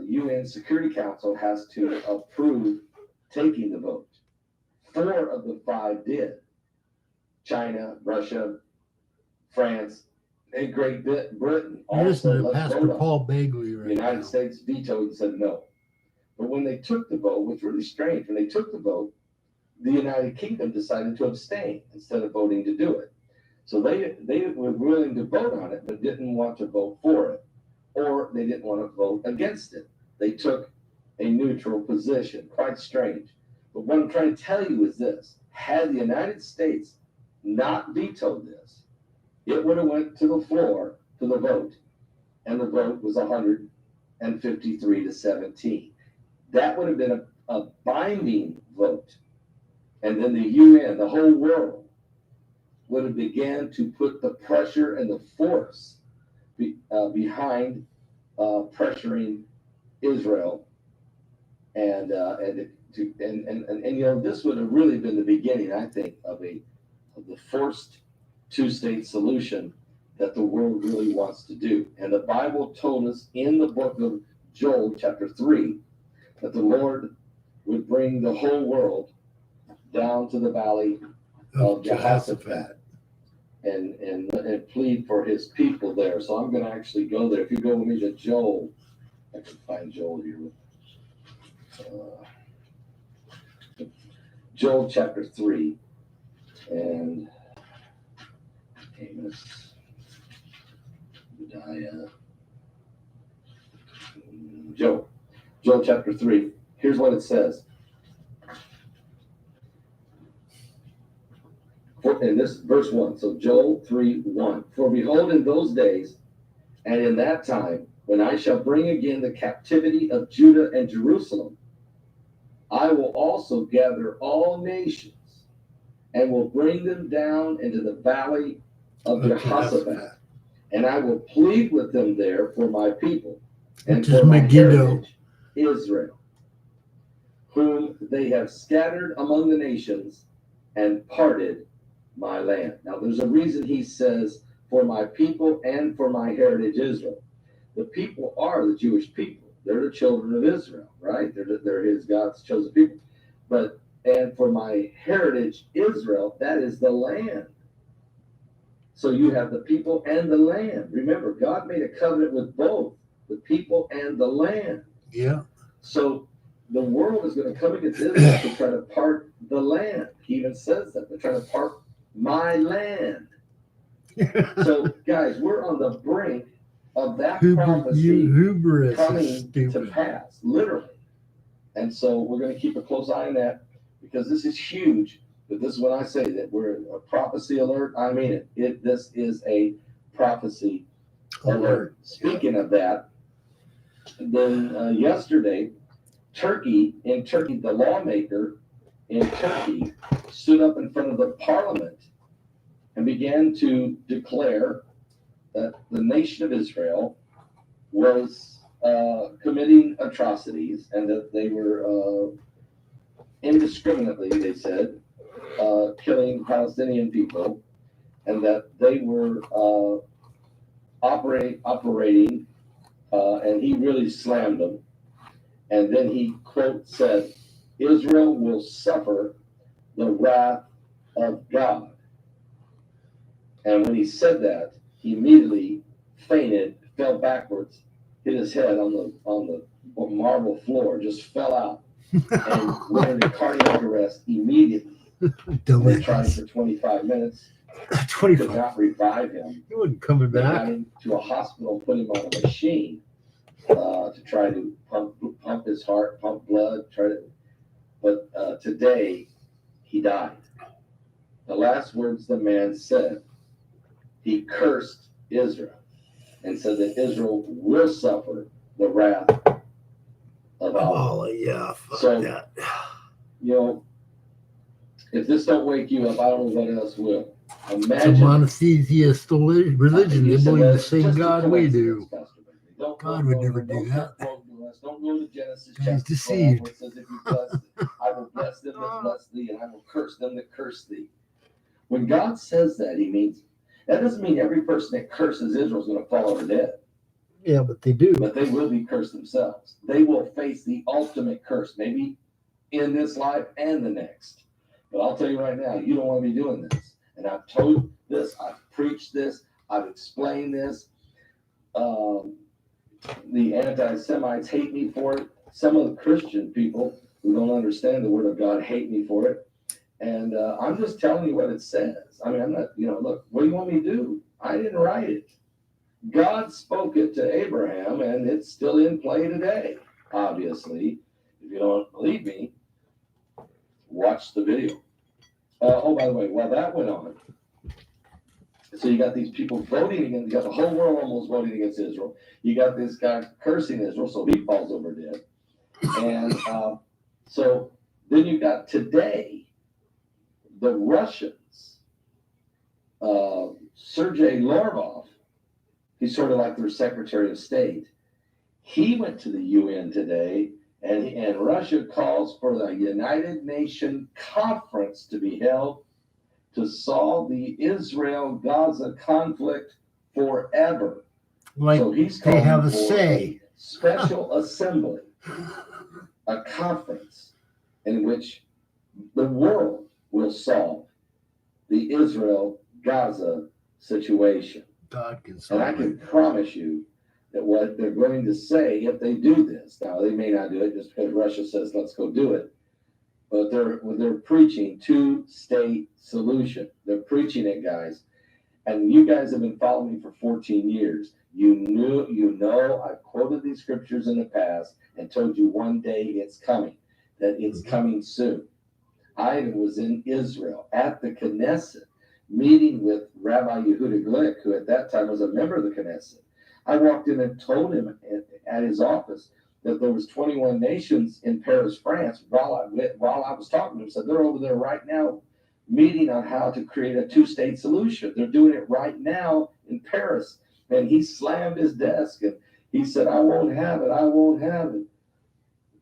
UN Security Council has to approve taking the vote. 4 of the 5 did. China, Russia, France, and Great Britain. Listen to Pastor Paul Bagley right The United now. States vetoed and said no. But when they took the vote, which was really strange, when they took the vote, the United Kingdom decided to abstain instead of voting to do it. So they were willing to vote on it, but didn't want to vote for it, or they didn't want to vote against it. They took a neutral position. Quite strange. But what I'm trying to tell you is this: had the United States not vetoed this, it would have went to the floor to the vote, and the vote was 153 to 17. That would have been a binding vote, and then the UN, the whole world, would have began to put the pressure and the force behind pressuring Israel, and this would have really been the beginning, I think, of the forced 2-state solution that the world really wants to do. And the Bible told us in the book of Joel, chapter 3, that the Lord would bring the whole world down to the valley of Jehoshaphat and plead for his people there. So I'm going to actually go there. If you go with me to Joel, I can find Joel here. Joel chapter 3 and Amos, Joel chapter 3. Here's what it says. And this verse 1. So Joel 3:1. For behold, in those days and in that time, when I shall bring again the captivity of Judah and Jerusalem, I will also gather all nations and will bring them down into the valley of Jehoshaphat, and I will plead with them there for my people and for my heritage, Israel, whom they have scattered among the nations and parted my land. Now, there's a reason he says, for my people and for my heritage, Israel. The people are the Jewish people. They're the children of Israel, right? They're his God's chosen people. And for my heritage, Israel, that is the land. So you have the people and the land. Remember, God made a covenant with both the people and the land. Yeah. So the world is going to come against Israel to try to part the land. He even says that. They're trying to part my land. So, guys, we're on the brink of that prophecy coming to pass, literally. And so we're going to keep a close eye on that, because this is huge. But this is when I say that we're a prophecy alert. I mean it. This is a prophecy alert. Speaking of that, then yesterday, in Turkey, the lawmaker in Turkey stood up in front of the parliament and began to declare that the nation of Israel was committing atrocities, and that they were indiscriminately, they said, killing Palestinian people, and that they were operating, and he really slammed them. And then he, quote, said, Israel will suffer the wrath of God. And when he said that, he immediately fainted, fell backwards, hit his head on the marble floor, just fell out, and went into cardiac arrest immediately. They tried for 25 minutes. 25. Could not revive him. He wasn't coming They got back. him to a hospital, put him on a machine to try to pump his heart, pump blood. But today he died. The last words the man said, he cursed Israel and said that Israel will suffer the wrath of Allah. Oh, yeah. Fuck So, that. you know, if this don't wake you up, I don't know what else will. It's a Imagine. monotheist religion. They You said believe that the it's same just a God we coincidence, do. Pastor Bailey. Don't God would never do that. Don't go to Genesis He's chapter 12 deceived. where it says, if you bless, I will bless them that bless thee, and I will curse them that curse thee. When God says that, he means, that doesn't mean every person that curses Israel is going to fall over dead. Yeah, but they do. But they will be cursed themselves. They will face the ultimate curse, maybe in this life and the next. But I'll tell you right now, you don't want to be doing this. And I've told this, I've preached this, I've explained this. The anti-Semites hate me for it. Some of the Christian people who don't understand the Word of God hate me for it. And I'm just telling you what it says. I mean, I'm not, look, what do you want me to do? I didn't write it. God spoke it to Abraham, and it's still in play today, obviously. If you don't believe me, watch the video. Oh, by the way, while that went on, so you got these people voting against, you got the whole world almost voting against Israel. You got this guy cursing Israel, so he falls over dead. And so then you got today, the Russians, Sergei Lavrov, he's sort of like their Secretary of State. He went to the UN today, and Russia calls for the United Nations conference to be held to solve the Israel-Gaza conflict forever. Like so he's they calling have a for say. a special assembly, a conference in which the world will solve the Israel-Gaza situation. God can And solve I can it. promise you that what they're going to say if they do this, now they may not do it just because Russia says let's go do it, but they're preaching two-state solution. They're preaching it, guys. And you guys have been following me for 14 years. You know, I've quoted these scriptures in the past and told you one day it's coming, that it's coming soon. I was in Israel at the Knesset, meeting with Rabbi Yehuda Glick, who at that time was a member of the Knesset. I walked in and told him at his office that there was 21 nations in Paris, France. While I was talking to him, said they're over there right now meeting on how to create a two-state solution. They're doing it right now in Paris. And he slammed his desk and he said, I won't have it. I won't have it.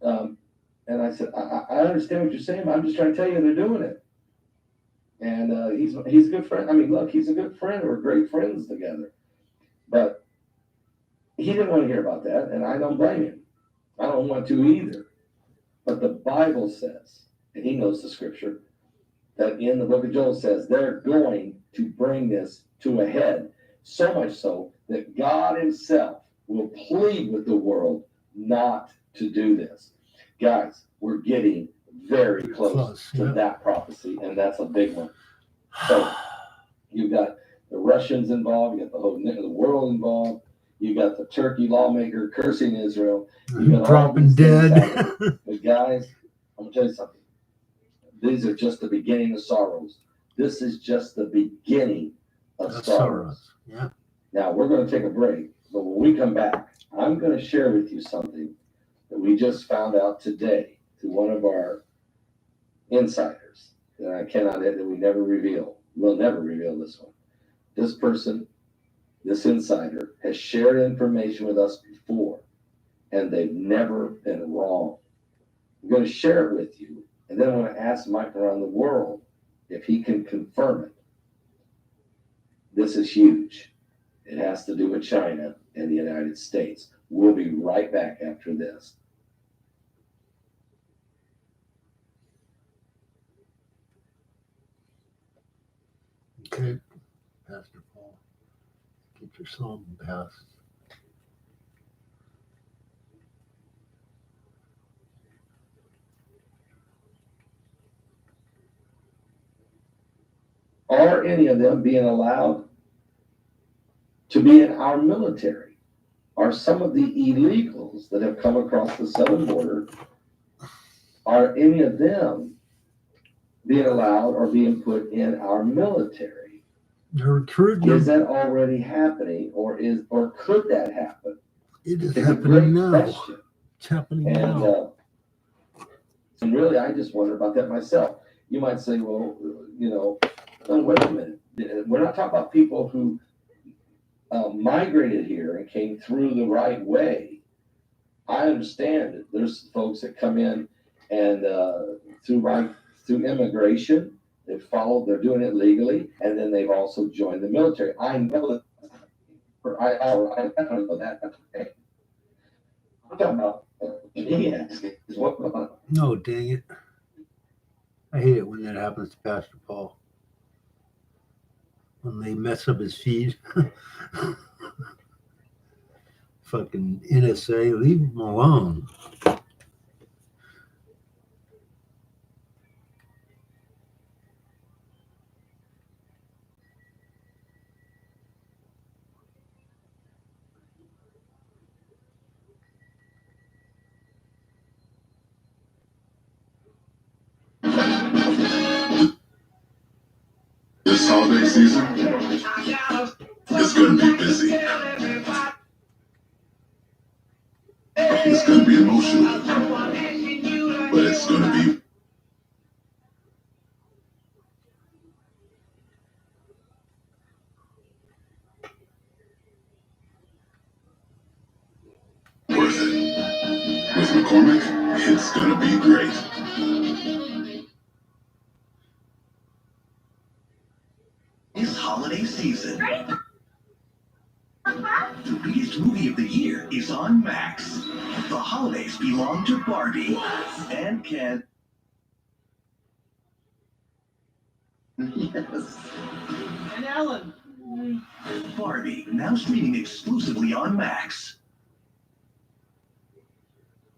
And I said, I understand what you're saying, but I'm just trying to tell you they're doing it. And he's a good friend. I mean, look, he's a good friend. We're great friends together. But he didn't want to hear about that, and I don't blame him. I don't want to either. But the Bible says, and he knows the scripture, that in the book of Joel says they're going to bring this to a head, so much so that God himself will plead with the world not to do this. Guys, we're getting very close to that prophecy, and that's a big one. So you've got the Russians involved, you got the world involved, you got the Turkey lawmaker cursing Israel, you got dropping dead. But guys, I'm gonna tell you something. These are just the beginning of sorrows. This is just the beginning of sorrows. Yeah. Now we're going to take a break, but when we come back, I'm going to share with you something that we just found out today through one of our insiders that I cannot that we never reveal. We'll never reveal this one. This person, this insider, has shared information with us before, and they've never been wrong. I'm going to share it with you, and then I'm going to ask Mike around the world if he can confirm it. This is huge. It has to do with China and the United States. We'll be right back after this. Okay, Pastor Paul, get your psalm passed. Are any of them being allowed to be in our military? Are some of the illegals that have come across the southern border, are any of them being allowed or being put in our military? They're recruiting Is them. that already happening, or could that happen? It is It's a great happening now. question. It's happening And, now. and really, I just wonder about that myself. You might say, well, oh, wait a minute. We're not talking about people who migrated here and came through the right way. I understand that there's folks that come in and through immigration, they're doing it legally, and then they've also joined the military. I know that. I don't know that. Okay. I'm talking about No, dang it. I hate it when that happens to Pastor Paul. When they mess up his feed. Fucking NSA, leave him alone. This holiday season is going to be busy. It's going to be emotional, but it's going to be worth it. With McCormick, it's going to be great. This holiday season, the biggest movie of the year is on Max. The holidays belong to Barbie and Ken. Yes. And Ellen. Barbie, now streaming exclusively on Max.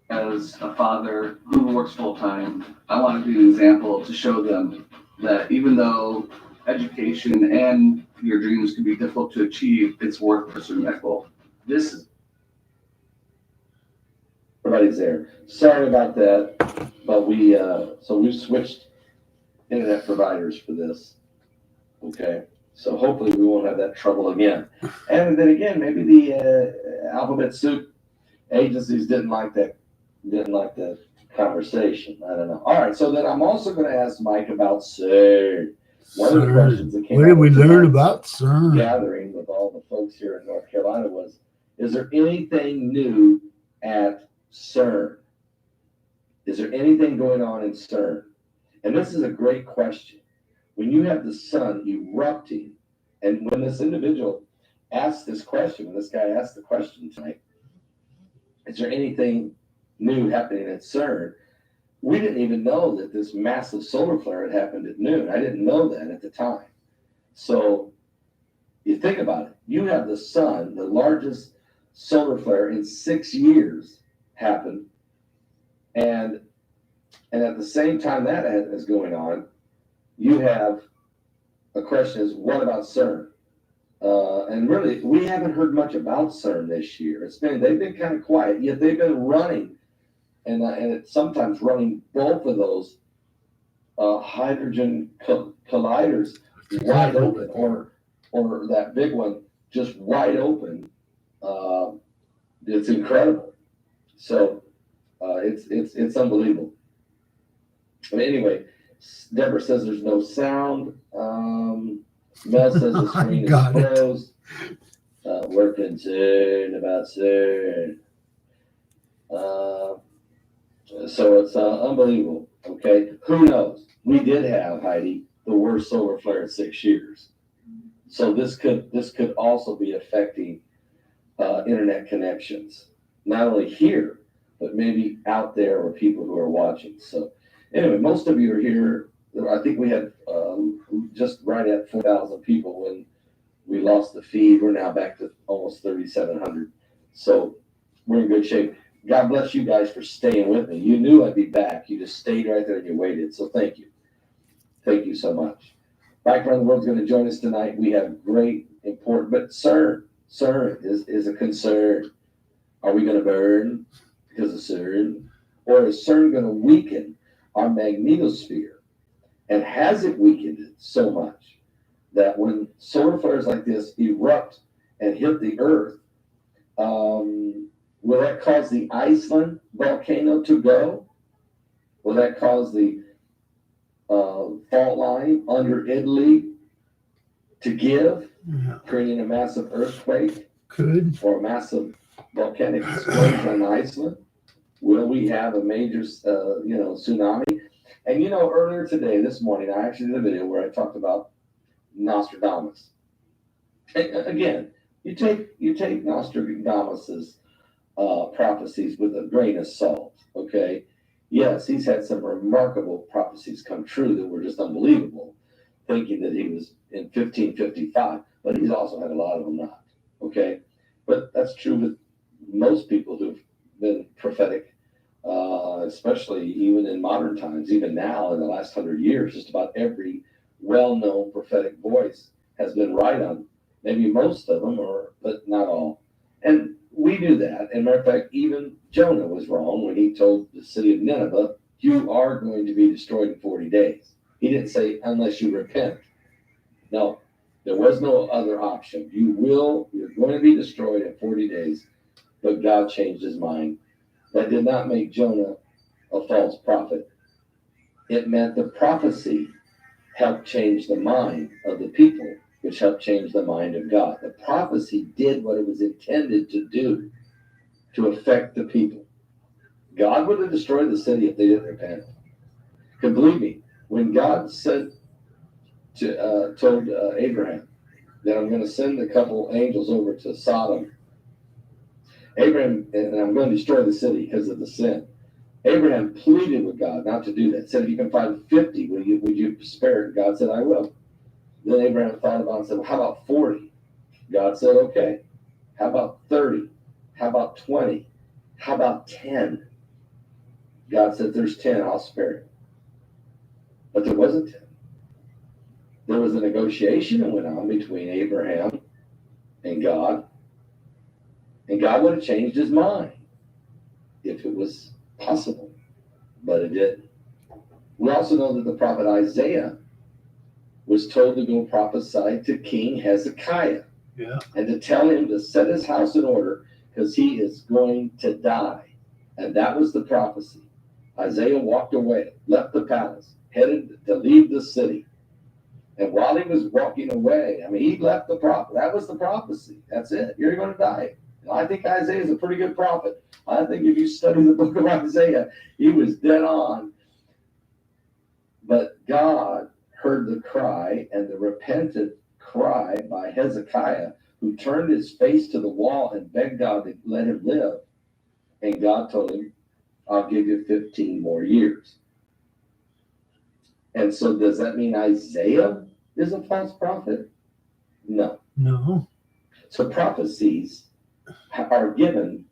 As a father who works full-time, I want to be an example to show them that even though education and your dreams can be difficult to achieve, it's worth pursuing that goal. This is everybody's there. Sorry about that, but we've switched internet providers for this. Okay, so hopefully we won't have that trouble again. And then again, maybe the alphabet soup agencies didn't like that conversation. I don't know. All right, so then I'm also going to ask Mike about CERN. One of the questions that came what did we learn about CERN? Gathering with all the folks here in North Carolina was, is there anything new at CERN? Is there anything going on in CERN? And this is a great question. When you have the sun erupting, and when this individual asked this question, when this guy asked the question tonight, is there anything new happening at CERN? We didn't even know that this massive solar flare had happened at noon. I didn't know that at the time. So you think about it. You have the sun, the largest solar flare in 6 years happen. And at the same time that is going on, you have a question is, what about CERN? And really, we haven't heard much about CERN this year. They've been kind of quiet, yet they've been running, and it's sometimes running both of those hydrogen colliders wide open, or that big one just wide open. It's incredible. So it's unbelievable. But anyway, Deborah says there's no sound. Mel says the screen is closed. We're concerned about CERN. So it's unbelievable. Okay, who knows? We did have, Heidi, the worst solar flare in 6 years. So this could also be affecting internet connections, not only here, but maybe out there or people who are watching. So anyway, most of you are here. I think we had just right at 4,000 people when we lost the feed. We're now back to almost 3,700. So we're in good shape. God bless you guys for staying with me. You knew I'd be back. You just stayed right there and you waited. So thank you. Thank you so much. Mike from the World's going to join us tonight. We have great, important, but CERN is a concern. Are we going to burn because of CERN? Or is CERN going to weaken our magnetosphere? And has it weakened it so much that when solar flares like this erupt and hit the Earth, will that cause the Iceland volcano to go? Will that cause the fault line under Italy to give, creating a massive earthquake? Could. Or a massive volcanic explosion in Iceland? Will we have a major, tsunami? And earlier today, this morning, I actually did a video where I talked about Nostradamus. And again, you take Nostradamus's prophecies with a grain of salt. Okay, yes, he's had some remarkable prophecies come true that were just unbelievable. Thinking that he was in 1555, but he's also had a lot of them not. Okay, but that's true with most people who've been prophetic, especially even in modern times, even now in the last 100 years, just about every well-known prophetic voice has been right on maybe most of them, but not all. And we do that. And matter of fact, even Jonah was wrong when he told the city of Nineveh, you are going to be destroyed in 40 days. He didn't say, unless you repent. No, there was no other option. You're going to be destroyed in 40 days. But God changed his mind. That did not make Jonah a false prophet. It meant the prophecy helped change the mind of the people, which helped change the mind of God. The prophecy did what it was intended to do, to affect the people. God would have destroyed the city if they didn't repent. Because believe me, when God said told Abraham that I'm going to send a couple angels over to Sodom, Abraham, and I'm going to destroy the city because of the sin. Abraham pleaded with God not to do that. Said, if you can find 50, would you spare it? God said, I will. Then Abraham thought about it and said, well, how about 40? God said, okay. How about 30? How about 20? How about 10? God said, there's 10, I'll spare it. But there wasn't 10. There was a negotiation that went on between Abraham and God. And God would have changed his mind if it was possible. But it didn't. We also know that the prophet Isaiah was told to go prophesy to King Hezekiah. Yeah. And to tell him to set his house in order because he is going to die. And that was the prophecy. Isaiah walked away, left the palace, headed to leave the city. And while he was walking away, he left the prophet. That was the prophecy. That's it. You're going to die. And I think Isaiah is a pretty good prophet. I think if you study the book of Isaiah, he was dead on. But God heard the cry and the repentant cry by Hezekiah, who turned his face to the wall and begged God to let him live. And God told him, I'll give you 15 more years. And so does that mean Isaiah is a false prophet? No. No. So prophecies are given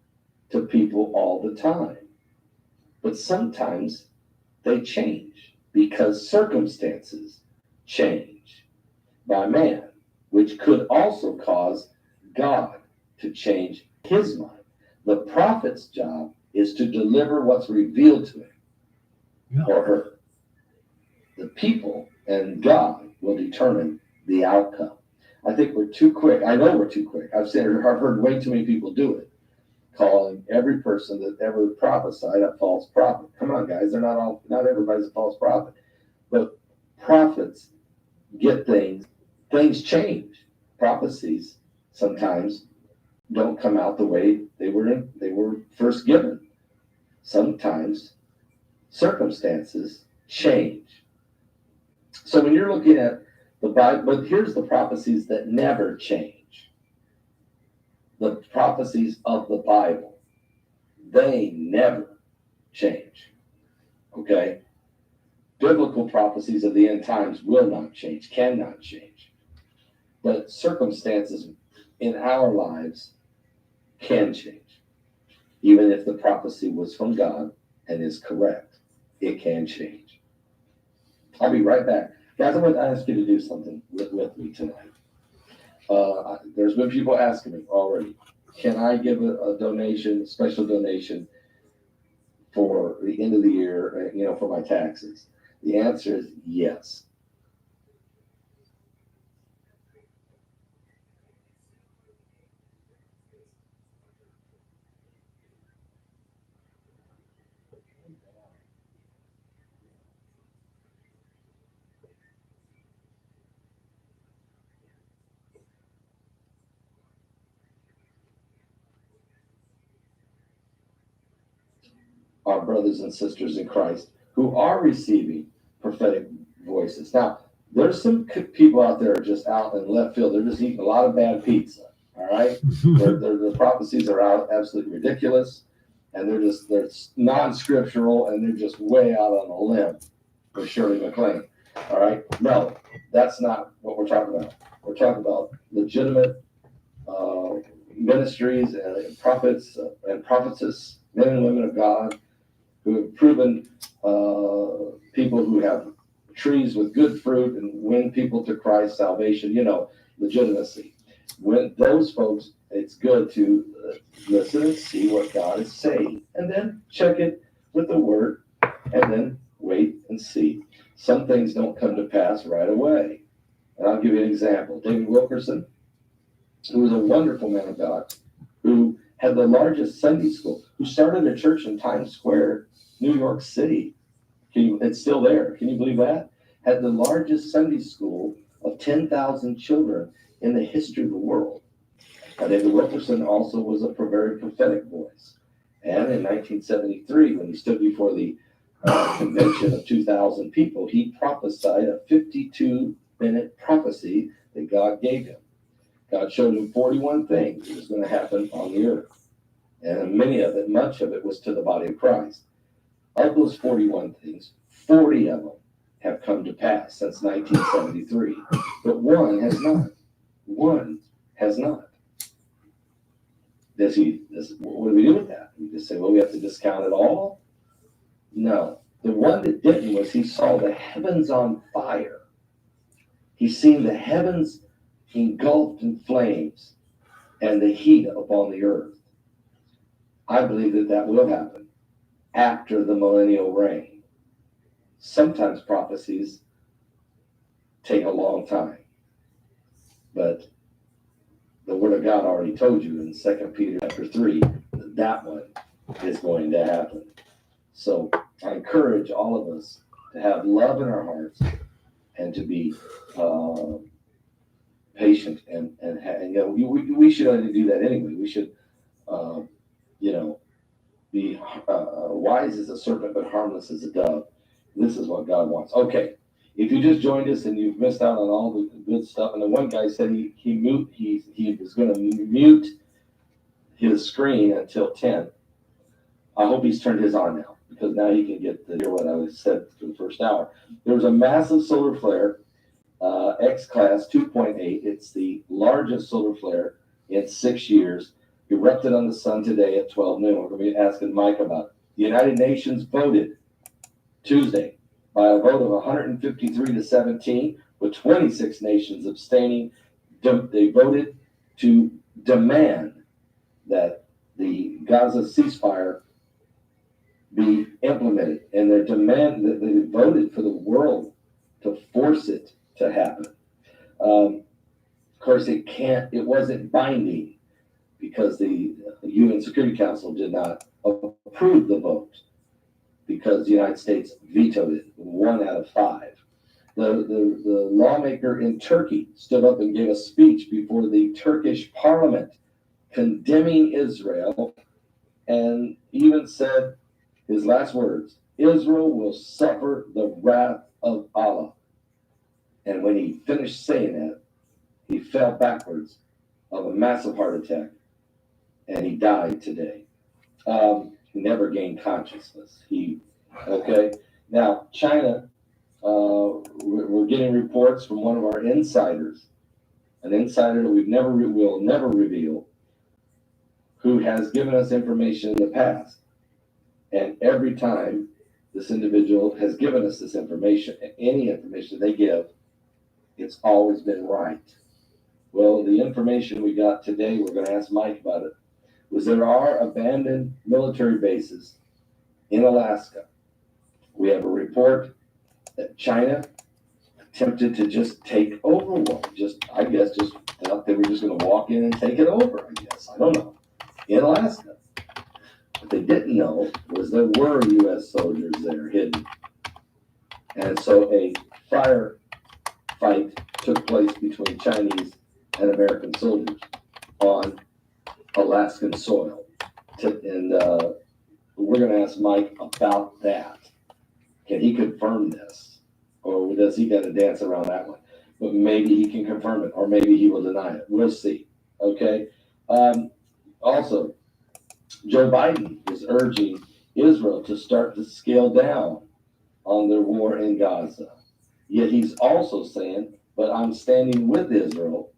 to people all the time. But sometimes they change because circumstances change by man, which could also cause God to change his mind. The prophet's job is to deliver what's revealed to him or her. The people and God will determine the outcome. I think we're too quick. I know we're too quick. I've heard way too many people do it, calling every person that ever prophesied a false prophet. Come on, guys. Not everybody's a false prophet. But prophets get things change. Prophecies sometimes don't come out the way they were first given. sometimes circumstances change. So when you're looking at the Bible, but here's the prophecies that never change. The prophecies of the Bible, they never change. Okay? Biblical prophecies of the end times will not change, cannot change. But circumstances in our lives can change. Even if the prophecy was from God and is correct, it can change. I'll be right back. Guys, I'm going to ask you to do something with me tonight. There's been people asking me already, can I give a donation, a special donation for the end of the year, for my taxes? The answer is yes. Our brothers and sisters in Christ who are receiving prophetic voices. Now, there's some people out there just out in left field. They're just eating a lot of bad pizza. All right, the prophecies are absolutely ridiculous, and they're non-scriptural, and they're just way out on a limb for Shirley MacLaine. All right, no, that's not what we're talking about. We're talking about legitimate ministries and prophets and prophetess, men and women of God, who have proven people who have trees with good fruit and win people to Christ, salvation, legitimacy. When those folks, it's good to listen and see what God is saying, and then check it with the Word, and then wait and see. Some things don't come to pass right away. And I'll give you an example. David Wilkerson, who was a wonderful man of God, who had the largest Sunday school, who started a church in Times Square, New York City. It's still there. Can you believe that? Had the largest Sunday school of 10,000 children in the history of the world. David Wilkerson also was a very prophetic voice. And in 1973, when he stood before the convention of 2,000 people, he prophesied a 52-minute prophecy that God gave him. God showed him 41 things that was going to happen on the earth. And much of it was to the body of Christ. Of those 41 things, 40 of them have come to pass since 1973. But one has not. One has not. What do we do with that? We just say, well, we have to discount it all? No. The one that didn't was he saw the heavens on fire. He's seen the heavens engulfed in flames and the heat upon the earth. I believe that will happen after the millennial reign. Sometimes prophecies take a long time, but the Word of God already told you in 2 Peter chapter 3 that one is going to happen. So I encourage all of us to have love in our hearts and to be patient and we should only do that anyway. We should be wise as a serpent but harmless as a dove. This is what God wants. Okay, if you just joined us and you've missed out on all the good stuff, and the one guy said he was going to mute his screen until 10. I hope he's turned his on now, because now he can get to hear what I said for the first hour. There was a massive solar flare, X-class 2.8. It's the largest solar flare in 6 years. Erupted on the sun today at 12 noon. We're going to be asking Mike about it. The United Nations voted Tuesday by a vote of 153 to 17, with 26 nations abstaining. They voted to demand that the Gaza ceasefire be implemented, and they voted for the world to force it to happen. Of course, it wasn't binding because the UN Security Council did not approve the vote, because the United States vetoed it 1 out of 5. The lawmaker in Turkey stood up and gave a speech before the Turkish parliament condemning Israel, and even said His last words, Israel will suffer the wrath of Allah. And when he finished saying that, he fell backwards of a massive heart attack, and he died today. He never gained consciousness. Okay. Now, China, we're getting reports from one of our insiders, an insider that will never reveal, who has given us information in the past. And every time this individual has given us this information, any information they give, it's always been right. Well, the information we got today, we're going to ask Mike about it, was there are abandoned military bases in Alaska. We have a report that China attempted to just take over one. I guess thought they were just going to walk in and take it over, I guess. I don't know. In Alaska. What they didn't know was there were U.S. soldiers there hidden. And so a firefight took place between Chinese and American soldiers on Alaskan soil. And we're going to ask Mike about that. Can he confirm this? Or does he got to dance around that one? But maybe he can confirm it, or maybe he will deny it. We'll see. Okay? Also, Joe Biden is urging Israel to start to scale down on their war in Gaza. Yet he's also saying, but I'm standing with Israel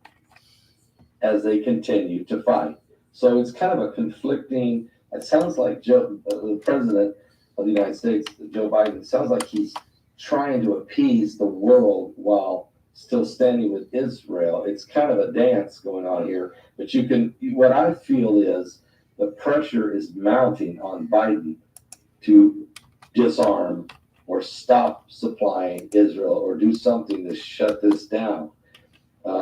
as they continue to fight. So it's kind of a conflicting, it sounds like the president of the United States, Joe Biden, it sounds like he's trying to appease the world while still standing with Israel. It's kind of a dance going on here, but what I feel is the pressure is mounting on Biden to disarm or stop supplying Israel or do something to shut this down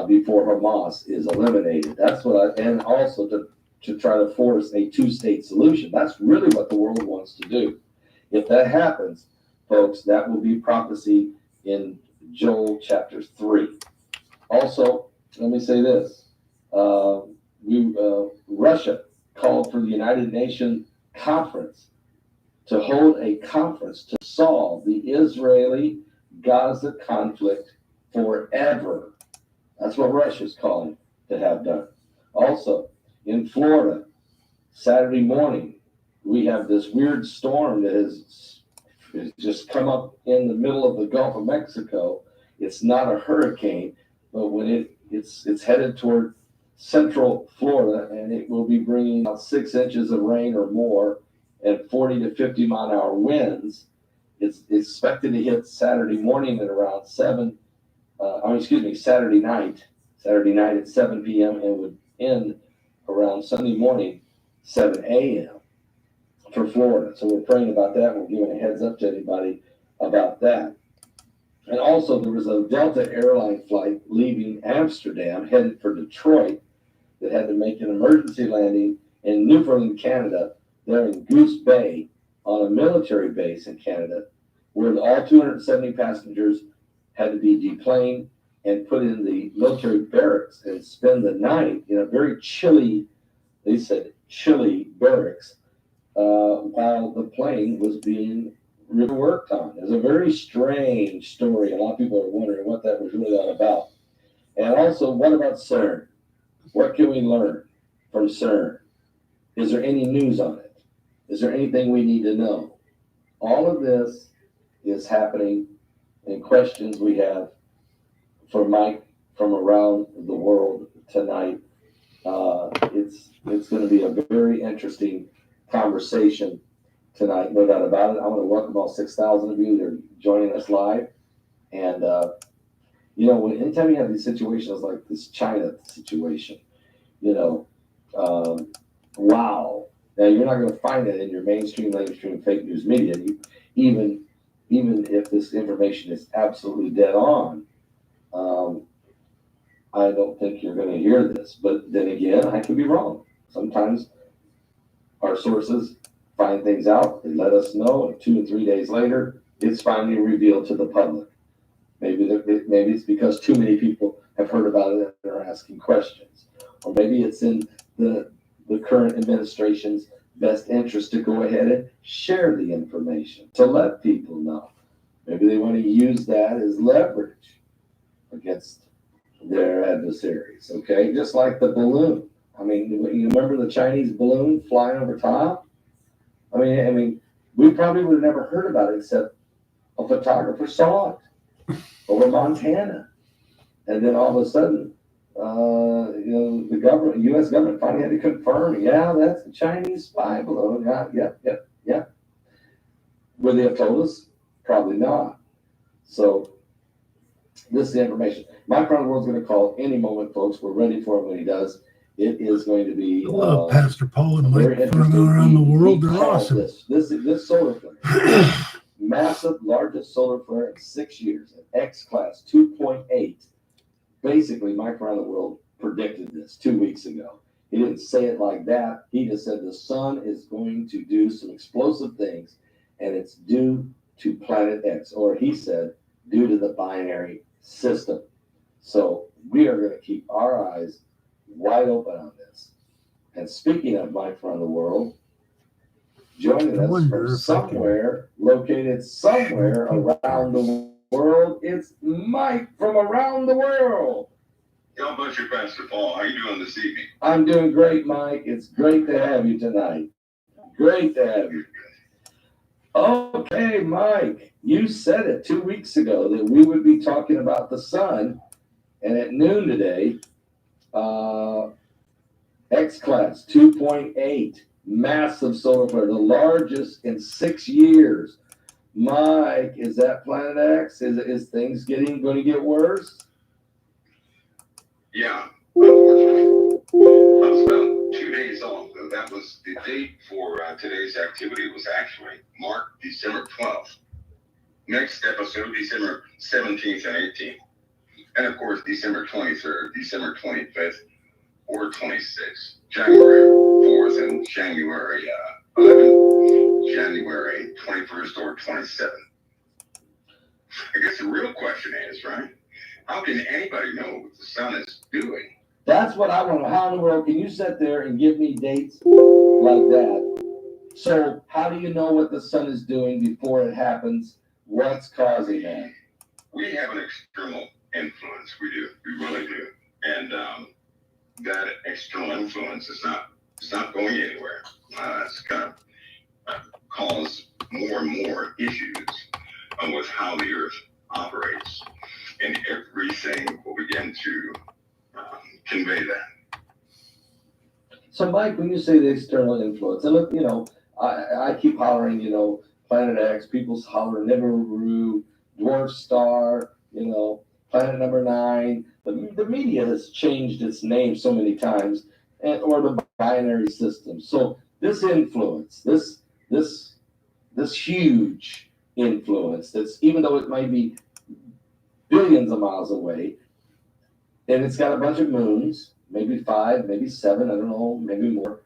before Hamas is eliminated. That's and also to try to force a two-state solution. That's really what the world wants to do. If that happens, folks, that will be prophecy in Joel chapter 3. Also, let me say this. Russia called for the United Nations conference to hold a conference to solve the Israeli-Gaza conflict forever. That's what Russia's calling to have done. Also, in Florida, Saturday morning, we have this weird storm that has just come up in the middle of the Gulf of Mexico. It's not a hurricane, but when it's headed toward central Florida, and it will be bringing about 6 inches of rain or more and 40 to 50 mile an hour winds. It's expected to hit Saturday morning at around Saturday night at 7 p.m. and would end around Sunday morning, 7 a.m. for Florida. So we're praying about that. We're giving a heads up to anybody about that. And also there was a Delta airline flight leaving Amsterdam headed for Detroit that had to make an emergency landing in Newfoundland, Canada, there in Goose Bay on a military base in Canada, where all 270 passengers had to be deplaned and put in the military barracks and spend the night in a very chilly, they said chilly barracks, while the plane was being worked on. It's a very strange story. A lot of people are wondering what that was really all about. And also, what about CERN? What can we learn from CERN? Is there any news on it? Is there anything we need to know? All of this is happening in questions we have for Mike from around the world tonight. It's going to be a very interesting conversation tonight, no doubt about it. I want to welcome all 6,000 of you that are joining us live. And, anytime you have these situations like this China situation, wow. Now, you're not going to find that in your mainstream fake news media. Even if this information is absolutely dead on, I don't think you're going to hear this. But then again, I could be wrong. Sometimes our sources find things out, they let us know, and 2 and 3 days later, it's finally revealed to the public. Maybe it's because too many people have heard about it and are asking questions. Or maybe it's in the current administration's best interest to go ahead and share the information to let people know. Maybe they want to use that as leverage against their adversaries, okay? Just like the balloon. I mean, you remember the Chinese balloon flying over top? I mean, we probably would have never heard about it except a photographer saw it over Montana. And then all of a sudden, the government, U.S. government finally had to confirm, yeah, that's the Chinese spy balloon. Yeah. Would they have told us? Probably not. So this is the information. Mike Around the World's going to call any moment, folks. We're ready for him when he does. It is going to be. I love Pastor Paul and Mike from around the world. They're awesome. This solar flare, massive, largest solar flare in 6 years, an X class 2.8. Basically, Mike Around the World predicted this 2 weeks ago. He didn't say it like that. He just said the sun is going to do some explosive things, and it's due to Planet X, or he said, due to the binary system. So we are going to keep our eyes wide open on this. And speaking of Mike Around the World, joining us from somewhere, located somewhere around the world, it's Mike from around the world. God bless you, Pastor Paul. How are you doing this evening? I'm doing great, Mike. It's great to have you tonight. Great to have you. Okay, Mike, you said it 2 weeks ago that we would be talking about the sun, and at noon today, X-Class 2.8, massive solar flare, the largest in 6 years. Mike, is that Planet X? Is things going to get worse? Yeah, unfortunately. I was about 2 days off. That was the date for today's activity. Was actually marked December 12th. Next episode, December 17th and 18th. And of course, December 23rd, December 25th, or 26th. January 4th and January 11th. January 21st or 27th. I guess the real question is, right? How can anybody know what the sun is doing? That's what I want to know. How in the world can you sit there and give me dates like that? So how do you know what the sun is doing before it happens? What's causing that? We have an external influence. We do. We really do. And that external influence is not going anywhere. It's going to cause more and more issues with how the Earth operates. And everything will begin to convey that. So, Mike, when you say the external influence, and look, I keep hollering, Planet X, people's hollering Nibiru, Dwarf Star, Planet Number 9. The media has changed its name so many times, or the binary system. So this influence, this huge influence, that's even though it might be billions of miles away, and it's got a bunch of moons, maybe 5, maybe 7, I don't know, maybe more.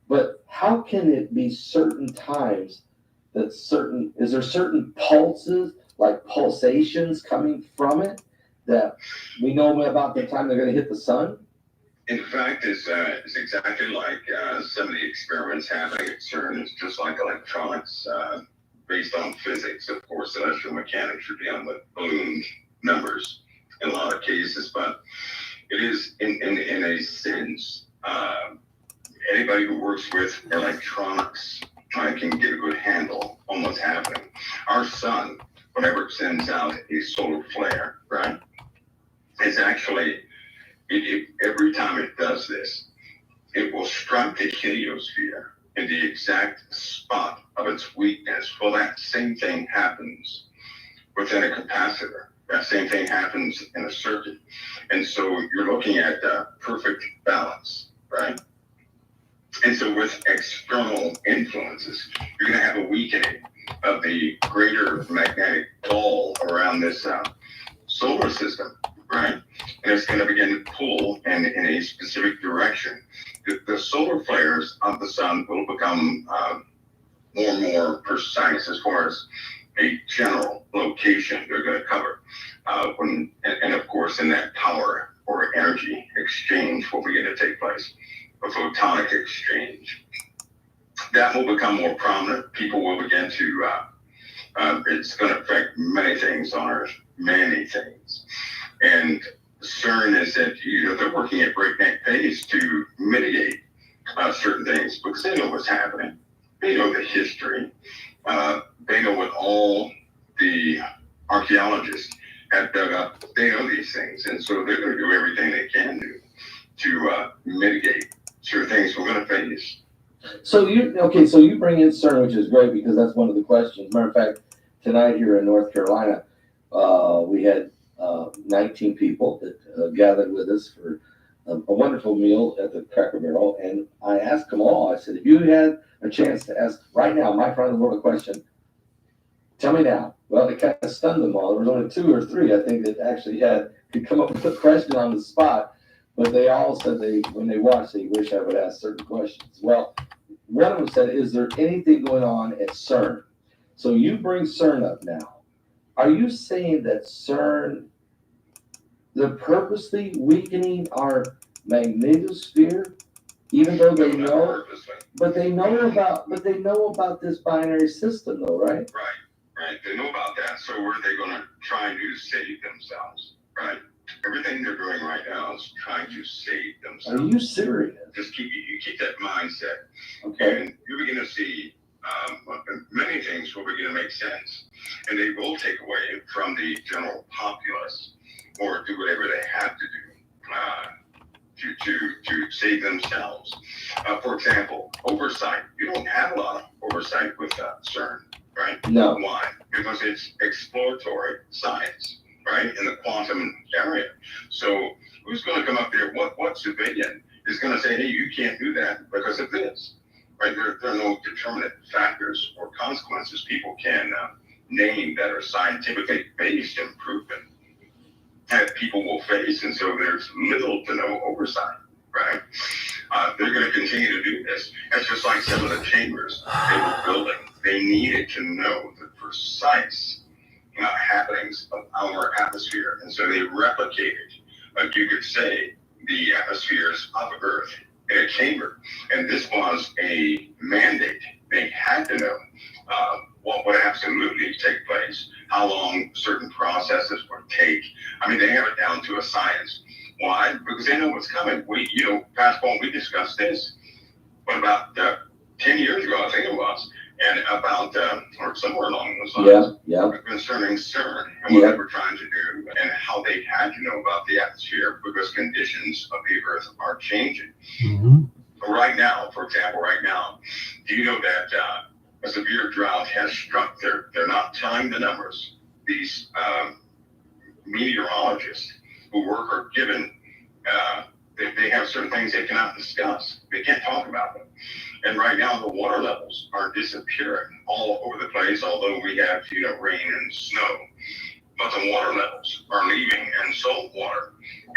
But how can it be certain times that is there certain pulses, like pulsations coming from it that we know about the time they're going to hit the sun? In fact, it's exactly like some of the experiments happening at CERN. It's just like electronics, based on physics. Of course, celestial mechanics, you're dealing with balloon numbers in a lot of cases, but it is in a sense, anybody who works with electronics can get a good handle on what's happening. Our sun, whenever it sends out a solar flare, right, it's actually, every time it does this, it will strike the heliosphere in the exact spot of its weakness. Well, that same thing happens within a capacitor. That same thing happens in a circuit. And so you're looking at perfect balance, right? And so with external influences, you're going to have a weakening of the greater magnetic ball around this solar system, right? And it's going to begin to pull in a specific direction. The solar flares of the sun will become more and more precise as far as a general location they're going to cover. And of course, in that power or energy exchange will begin to take place, a photonic exchange. that will become more prominent. People will begin to, it's going to affect many things on Earth, many things. And CERN is that, they're working at breakneck pace to mitigate certain things because they know what's happening. They know the history. They know what all the archaeologists have dug up. They know these things. And so they're going to do everything they can do to mitigate certain things we're going to face. So you bring in CERN, which is great because that's one of the questions. Matter of fact, tonight here in North Carolina, we had 19 people that gathered with us for a wonderful meal at the Cracker Barrel, and I asked them all. I said, if you had a chance to ask right now, my friend, the world a question, tell me now. Well, it kind of stunned them all. There was only 2 or 3, I think, that actually could come up with a question on the spot, but they all said when they watched, they wish I would ask certain questions. Well, one of them said, is there anything going on at CERN? So you bring CERN up now. Are you saying that CERN, they're purposely weakening our magnetosphere, even though they know, but they know about this binary system, though, right? Right. They know about that. So what are they going to try and do to save themselves? Right. Everything they're doing right now is trying to save themselves. Are you serious? Just keep that mindset. Okay. And you begin to see many things will begin to make sense, and they will take away from the general populace or do whatever they have to do to save themselves. For example, oversight. You don't have a lot of oversight with CERN, right? No. Why? Because it's exploratory science, right, in the quantum area. So who's going to come up there? What civilian is going to say, hey, you can't do that because of this? Right? There are no determinate factors or consequences people can name that are scientifically based and proven that people will face, and so there's little to no oversight, right? They're going to continue to do this. That's just like some of the chambers they were building. They needed to know the precise happenings of our atmosphere, and so they replicated, you could say, the atmospheres of Earth in a chamber. And this was a mandate. They had to know what would absolutely take place, how long certain processes would take. I mean, they have it down to a science. Why? Because they know what's coming. Passport, we discussed this, but about 10 years ago, I think it was, and about, or somewhere along those lines, concerning CERN and what they were trying to do and how they had to know about the atmosphere because conditions of the Earth are changing. Mm-hmm. Right now, for example, do you know that a severe drought has struck? They're not telling the numbers. These meteorologists who work are given, they have certain things they cannot discuss. They can't talk about them. And right now, the water levels are disappearing all over the place, although we have, rain and snow. But the water levels are leaving, and salt water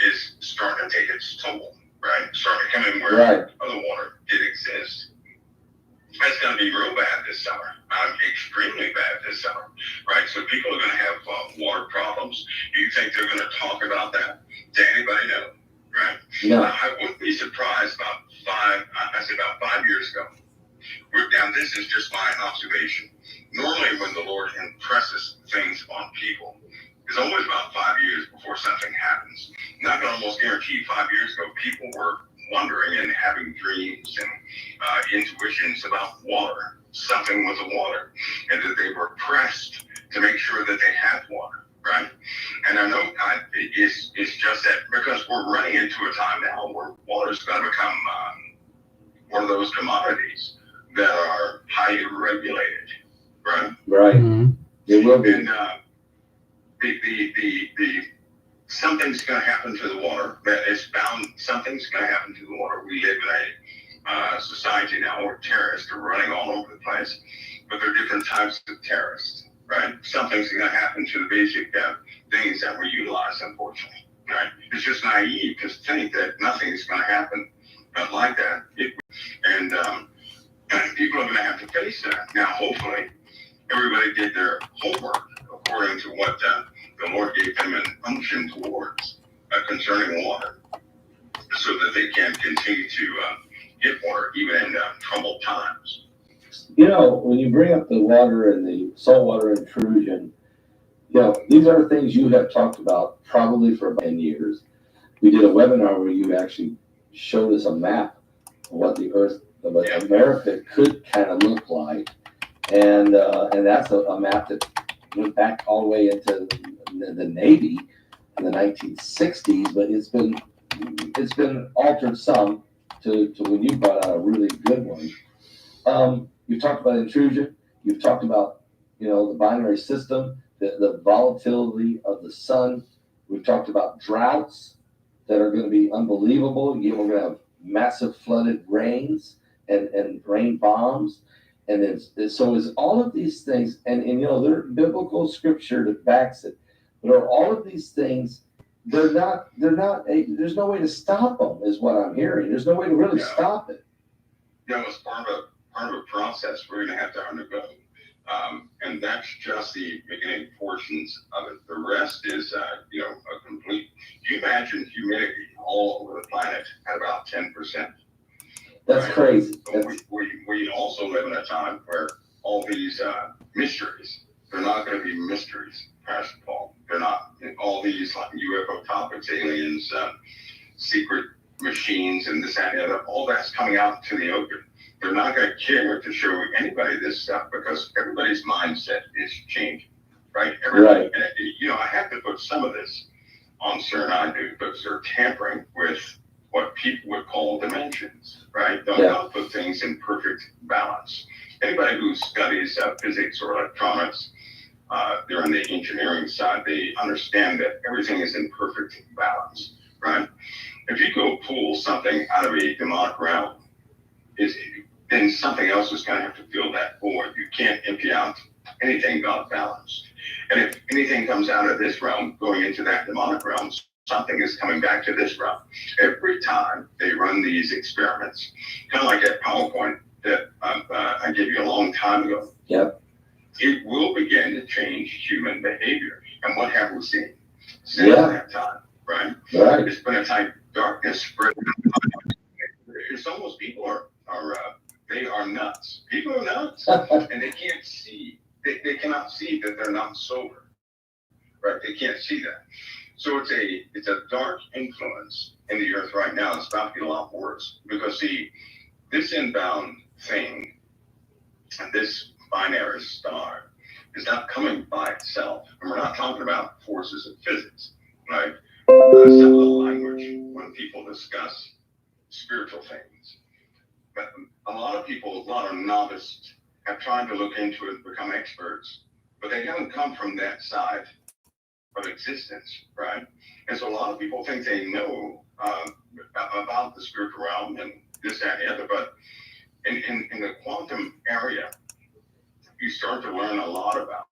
is starting to take its toll, right? Starting to come in where other water did exist. That's going to be real bad this summer. Extremely bad this summer, right? So people are going to have water problems. Do you think they're going to talk about that to anybody? No, right? No. I wouldn't be surprised about 5 years ago. Now, this is just my observation. Normally, when the Lord impresses things on people, it's always about 5 years before something happens. And I can almost guarantee 5 years ago, people were wondering and having dreams and intuitions about water, something with the water, and that they were pressed to make sure that they had water, right? And I know it's just that because we're running into a time now where water's going to become one of those commodities that are highly regulated, right? Right. Mm-hmm. It will be. And the something's going to happen to the water. That is bound. Something's going to happen to the water. We live in a society now where terrorists are running all over the place, but there are different types of terrorists, right? Something's going to happen to the basic things that we utilize, unfortunately, right? It's just naive to think that nothing's going to happen like that. And people are going to have to face that. Now, hopefully, everybody did their homework according to what the Lord gave them an unction towards concerning water, so that they can continue to get water even in troubled times. You know, when you bring up the water and the saltwater intrusion, you know, these are things you have talked about probably for about 10 years. We did a webinar where you actually showed us a map of what the Earth, what America could kind of look like. And that's a map that went back all the way into the Navy in the 1960s, but it's been altered some to when you brought out a really good one. You've talked about intrusion. You've talked about, you know, the binary system, the volatility of the sun. We've talked about droughts that are going to be unbelievable. We're going to have massive flooded rains and rain bombs. And then, so is all of these things, and you know, there's biblical scripture that backs it, but are all of these things, there's no way to stop them, is what I'm hearing. There's no way to really stop it. You know, it's part of a process we're going to have to undergo. And that's just the beginning portions of it. The rest is, you know, a complete. Do you imagine humidity all over the planet at about 10%? That's right? crazy. We also live in a time where all these mysteries, they're not going to be mysteries, Pastor Paul. They're not. All these like UFO topics, aliens, secret machines, and this, that, and the other, all that's coming out to the open. They're not going to care to show anybody this stuff because everybody's mindset is changing, right? Right. And, you know, I have to put some of this on CERN, I do, because they're tampering with what people would call dimensions, right? Don't put things in perfect balance. Anybody who studies physics or electronics, they're on the engineering side, they understand that everything is in perfect balance, right? If you go pull something out of a demonic realm, then something else is going to have to fill that void. You can't empty out anything God balanced. And if anything comes out of this realm, going into that demonic realm, something is coming back to this realm. Every time they run these experiments, kind of like that PowerPoint that I gave you a long time ago, it will begin to change human behavior. And what have we seen since that time, right? It's been a type of darkness spread. It's almost people are they are nuts. People are nuts, and they can't see. They cannot see that they're not sober, right? They can't see that. So it's a dark influence in the earth right now. It's about to get a lot worse because this inbound thing, this binary star, is not coming by itself, and we're not talking about forces of physics, right? Some of the language when people discuss spiritual things. But a lot of people, a lot of novices have tried to look into it and become experts, but they haven't come from that side of existence, right? And so a lot of people think they know about the spiritual realm and this, that, and the other, but in the quantum area, you start to learn a lot about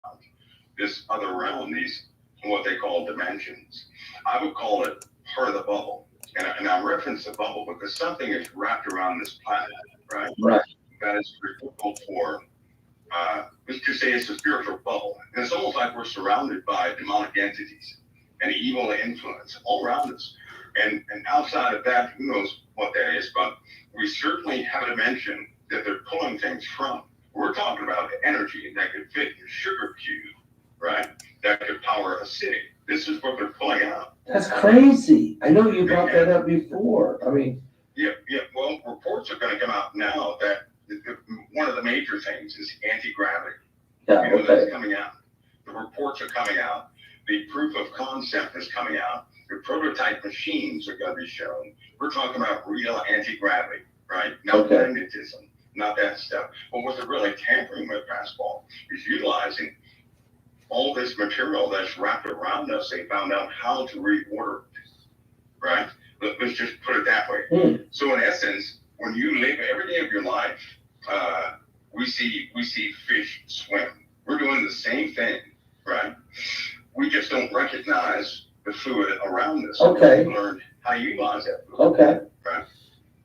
this other realm, these what they call dimensions. I would call it part of the bubble. And I reference the bubble because something is wrapped around this planet, right? Right. That is critical for, let's just say it's a spiritual bubble. And it's almost like we're surrounded by demonic entities and evil influence all around us. And outside of that, who knows what that is, but we certainly have a dimension that they're pulling things from. We're talking about the energy that could fit your sugar cube, right? That could power a city. This is what they're pulling out. That's crazy. I know you brought that up before. I mean, yeah. Well, reports are going to come out now that one of the major things is anti-gravity. That's coming out. The reports are coming out. The proof of concept is coming out. The prototype machines are going to be shown. We're talking about real anti-gravity, right? Not magnetism, not that stuff. But what they're really tampering with, Pascal, is utilizing all this material that's wrapped around us. They found out how to reorder it, right? Let's just put it that way. So in essence, when you live every day of your life, we see fish swim. We're doing the same thing, right? We just don't recognize the fluid around us. Okay. We've learned how to utilize that fluid. Okay. Right.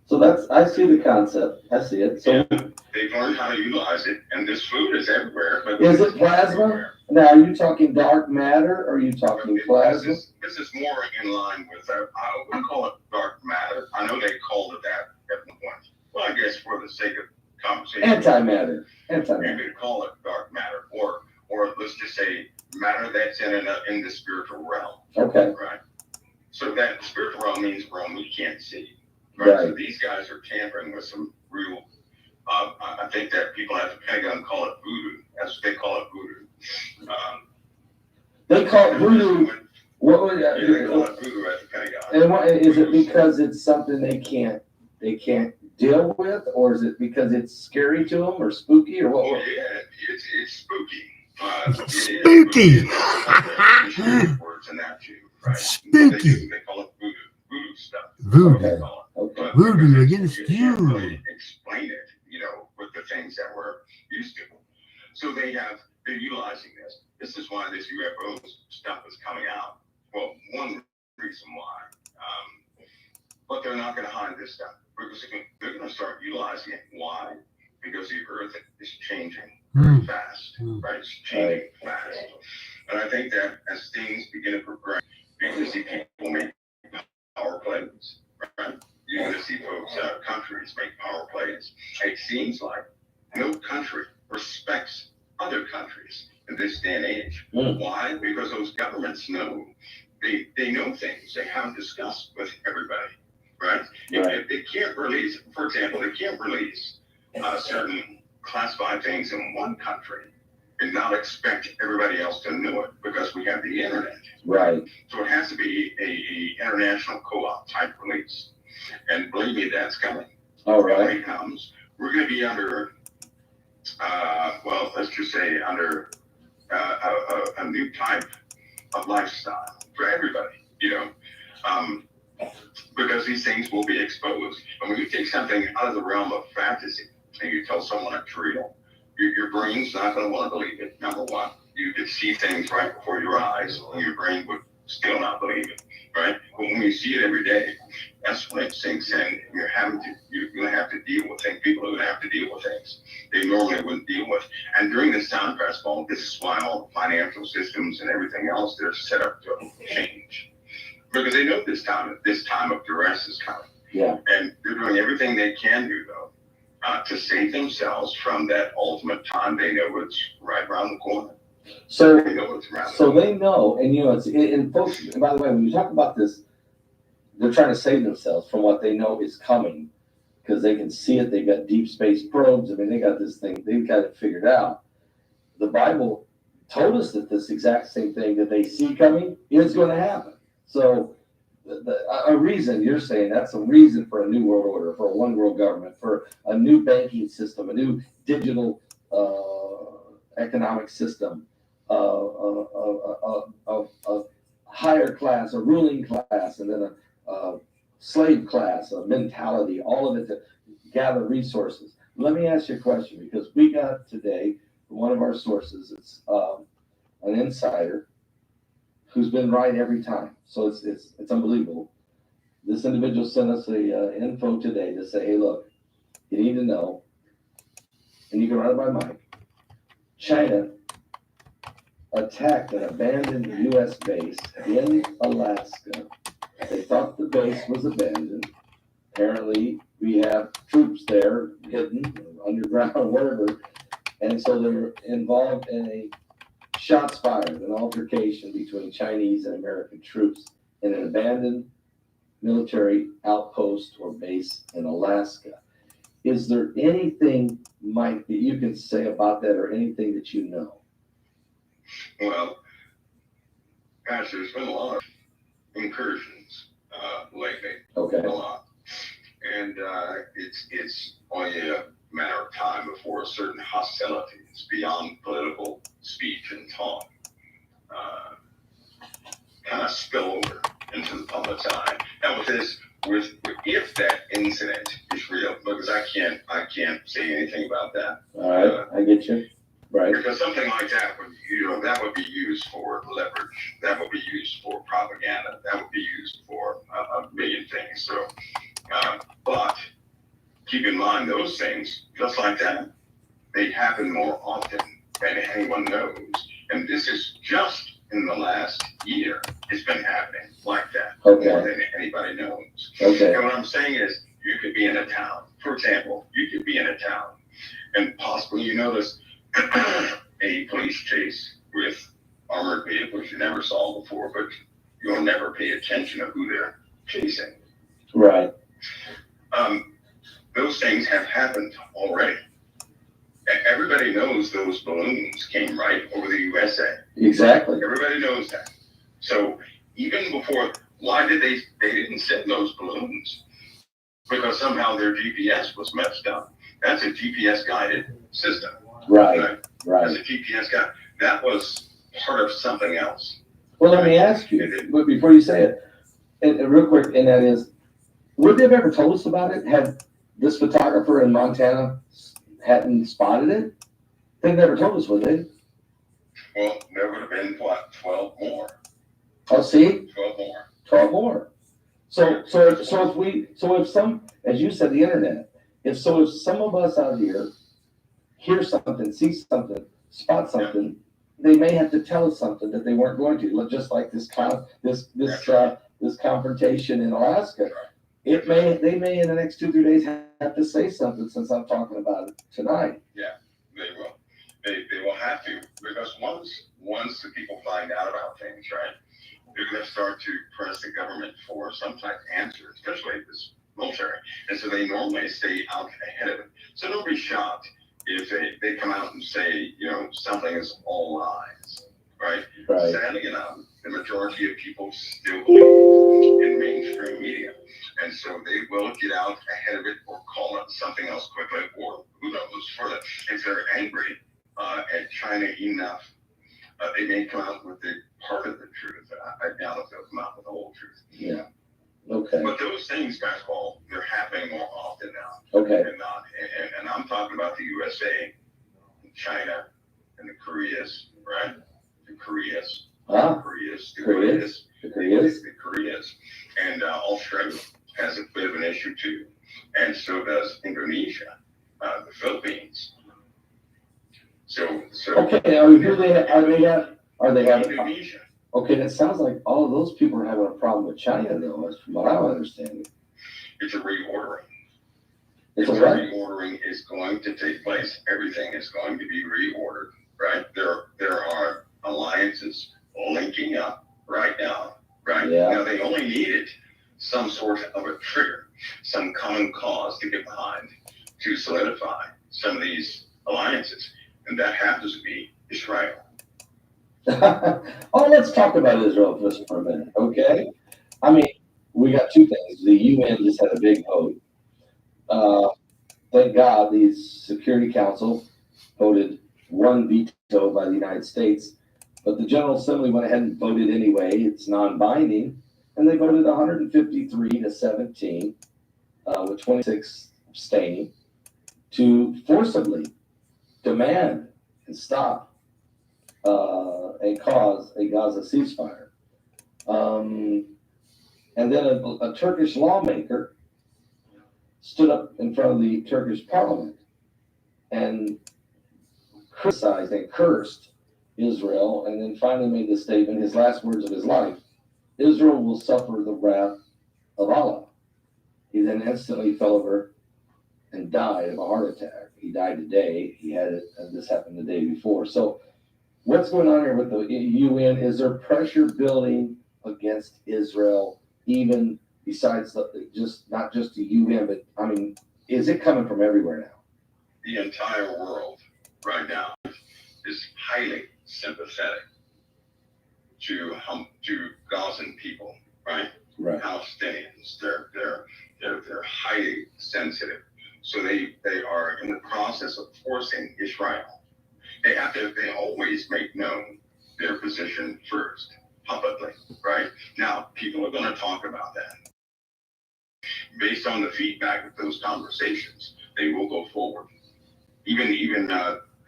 So I see the concept. I see it. So they've learned how to utilize it, and this fluid is everywhere. But is it plasma? Everywhere. Now, are you talking dark matter, or are you talking plasma? This is more in line with, I wouldn't call it dark matter. I know they called it that at one point. Well, I guess for the sake of conversation. Antimatter. You could call it dark matter, or let's just say matter that's in the spiritual realm. Okay. Right. So that spiritual realm means realm we can't see. Right. So these guys are tampering with some real. I think that people at the Pentagon call it voodoo. That's what they call it, voodoo. They call it voodoo. What would they call it voodoo at the Pentagon. And what is it? Because it's something they can't deal with, or is it because it's scary to them, or spooky, or what? Oh yeah, it's spooky. Spooky. Words in that too, right? Spooky. They call it voodoo stuff. Voodoo. Okay. Voodoo against you. Can't really explain it, with the things that we're used to. So they're utilizing this. This is why this UFO stuff is coming out. Well, one reason why. But they're not going to hide this stuff because they're going to start utilizing it. Why? Because the Earth is changing very fast, right? It's changing fast. And I think that as things begin to progress, you're going to see people make power plays, right? You're going to see folks, countries make power plays. It seems like no country respects other countries in this day and age. Why? Because those governments know, they know things they haven't discussed with everybody, right? If they can't release, for example, they can't release certain classified things in one country and not expect everybody else to know it because we have the internet. Right. So it has to be a international co-op type release. And believe me, that's coming. All right. When it comes, we're going to be under, let's just say under a new type of lifestyle for everybody, because these things will be exposed. And when you take something out of the realm of fantasy and you tell someone it's real, your brain's not going to want to believe it, number one. You could see things right before your eyes and your brain would still not believe it, right? But when you see it every day, that's when it sinks in. You're going to have to deal with things. People are going to have to deal with things they normally wouldn't deal with. And during this time festival, this is why all the financial systems and everything else, they're set up to change. Because they know this time of duress is coming. Yeah. And they're doing everything they can do, though, to save themselves from that ultimate time. They know it's right around the corner. So they know it's around. So they know, and and folks. By the way, when you talk about this, they're trying to save themselves from what they know is coming, because they can see it. They've got deep space probes. I mean, they got this thing. They've got it figured out. The Bible told us that this exact same thing that they see coming is going to happen. So a reason, you're saying that's a reason for a new world order, for a one world government, for a new banking system, a new digital economic system, a higher class, a ruling class, and then a slave class, a mentality, all of it to gather resources. Let me ask you a question, because we got today from one of our sources, it's an insider who's been right every time. So it's unbelievable. This individual sent us a info today to say, hey, look, you need to know, and you can run it by Mike. China attacked an abandoned U.S. base in Alaska. They thought the base was abandoned. Apparently, we have troops there, hidden, underground, whatever. And so they're involved in a shots fired, an altercation between Chinese and American troops in an abandoned military outpost or base in Alaska. Is there anything, Mike, that you can say about that, or anything that you know? Well, gosh, there's been a lot of incursions lately. Okay. A lot. And it's only a matter of time before certain hostilities beyond political speech and talk kind of spill over into the public's eye. And with this, if that incident is real, because I can't say anything about that. All right, I get you. Right. Because something like that would be used for leverage. That would be used for propaganda. That would be used for a million things. So, but keep in mind those things, just like that, they happen more often than anyone knows. And this is just in the last year. It's been happening like that more than anybody knows. Okay. And what I'm saying is, you could be in a town. For example, you could be in a town And possibly you notice a police chase with armored vehicles you never saw before, but you'll never pay attention to who they're chasing. Right. Those things have happened already. Everybody knows those balloons came right over the USA. Exactly. Everybody knows that. So even before, why did they didn't send those balloons? Because somehow their GPS was messed up. That's a GPS guided system. Right. That's a GPS guide. That was part of something else. Well, let me ask you, but before you say it, and real quick, and that is, would they have ever told us about it? Had this photographer in Montana hadn't spotted it? They never told us, would they? Well, there would have been, what, 12 more? Oh, see? 12 more. 12 more. So if some, as you said, the internet, if some of us out here hear something, see something, spot something, they may have to tell us something that they weren't going to. Just like this confrontation in Alaska. They may in the next 2-3 days have to say something, since I'm talking about it tonight. Yeah, they will. They will have to, because once the people find out about things, right, they're going to start to press the government for some type of answer, especially this military. And so they normally stay out ahead of it. So don't be shocked if they come out and say, something is all lies, right? Sadly enough, the majority of people still believe in mainstream media. And so they will get out ahead of it or call it something else quickly, or who knows, further. If they're angry at China enough, they may come out with the part of the truth. I doubt if they'll come out with the whole truth. Yeah. Okay. But those things, guys, they're happening more often now. Okay. And I'm talking about the USA, China, and the Koreas, right? The Koreas. The Koreas. And Australia has a bit of an issue too. And so does Indonesia, the Philippines. So okay, are they having Indonesia? Okay, that sounds like all of those people are having a problem with China, though. That's from what I'm understanding. It's a reordering. It's a what? Reordering is going to take place. Everything is going to be reordered, right? There are alliances linking up right now, right? Yeah. Now they only needed some sort of a trigger, some common cause to get behind to solidify some of these alliances, and that happens to be Israel. Oh, let's talk about Israel just for a minute, okay? I mean, we got two things. The UN just had a big vote. Thank God the Security Council voted one veto by the United States, but the General Assembly went ahead and voted anyway. It's non-binding, and they voted 153 to 17, with 26 abstaining, to forcibly demand and stop and cause a Gaza ceasefire. And then a Turkish lawmaker stood up in front of the Turkish parliament and criticized and cursed Israel, and then finally made the statement, his last words of his life: Israel will suffer the wrath of Allah. He then instantly fell over and died of a heart attack. He died today. He had it, and this happened the day before. So what's going on here with the UN? Is there pressure building against Israel, even besides not just the UN, but I mean, is it coming from everywhere now? The entire world right now is highly sympathetic to Gazan people, right? Right. Palestinians, they're highly sensitive. So they are in the process of forcing Israel. They always make known their position first, publicly, right? Now, people are going to talk about that. Based on the feedback of those conversations, they will go forward. Even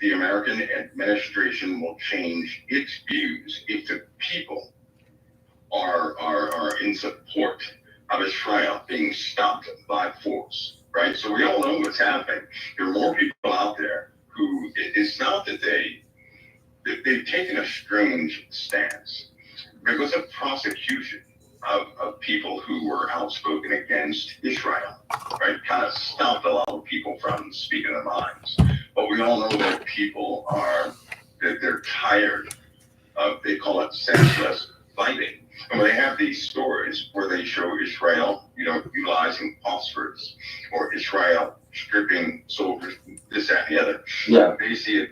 the American administration will change its views if the people are in support of Israel being stopped by force, right? So we all know what's happening. There are more people out there who, it's not that they've taken a strange stance because of prosecution of people who were outspoken against Israel, right? Kind of stopped a lot of people from speaking their minds. But we all know that people are, that they're tired of, they call it senseless fighting. And when they have these stories where they show Israel, utilizing phosphorus, or Israel stripping soldiers, this, that, and the other, Yeah. they see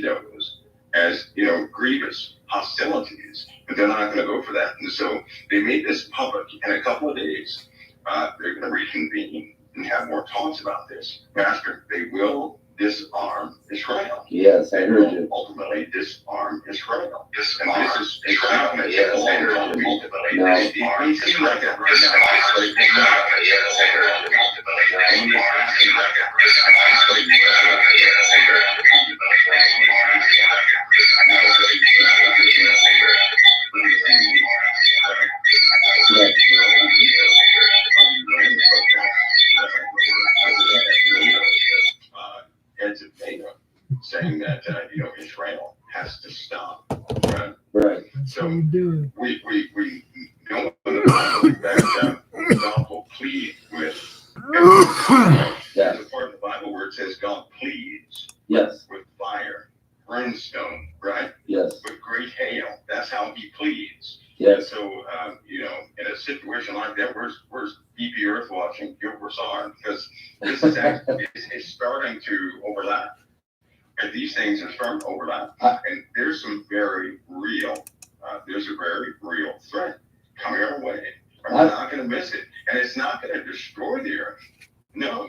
those as, grievous hostilities, but they're not going to go for that. And so they made this public. In a couple of days, they're going to reconvene and have more talks about this. Pastor, they will disarm Israel. Yes, I heard you. Ultimately disarm Israel. And this is Israel. Yes, I heard you. Ultimately disarm Israel. Heads of NATO saying that Israel has to stop. Right. Right. So we know that God will plead with. There's a part of the Bible where it says God pleads. Yes. With fire, brimstone, right? Yes. With great hail. That's how He pleads. Yes. And so in a situation like that, where's BP Earth watching? Gilbert's arm, because this is actually it's starting to overlap. And these things are starting to overlap. And there's some very real, there's a very real threat coming our way. And we're not going to miss it. And it's not going to destroy the earth. No.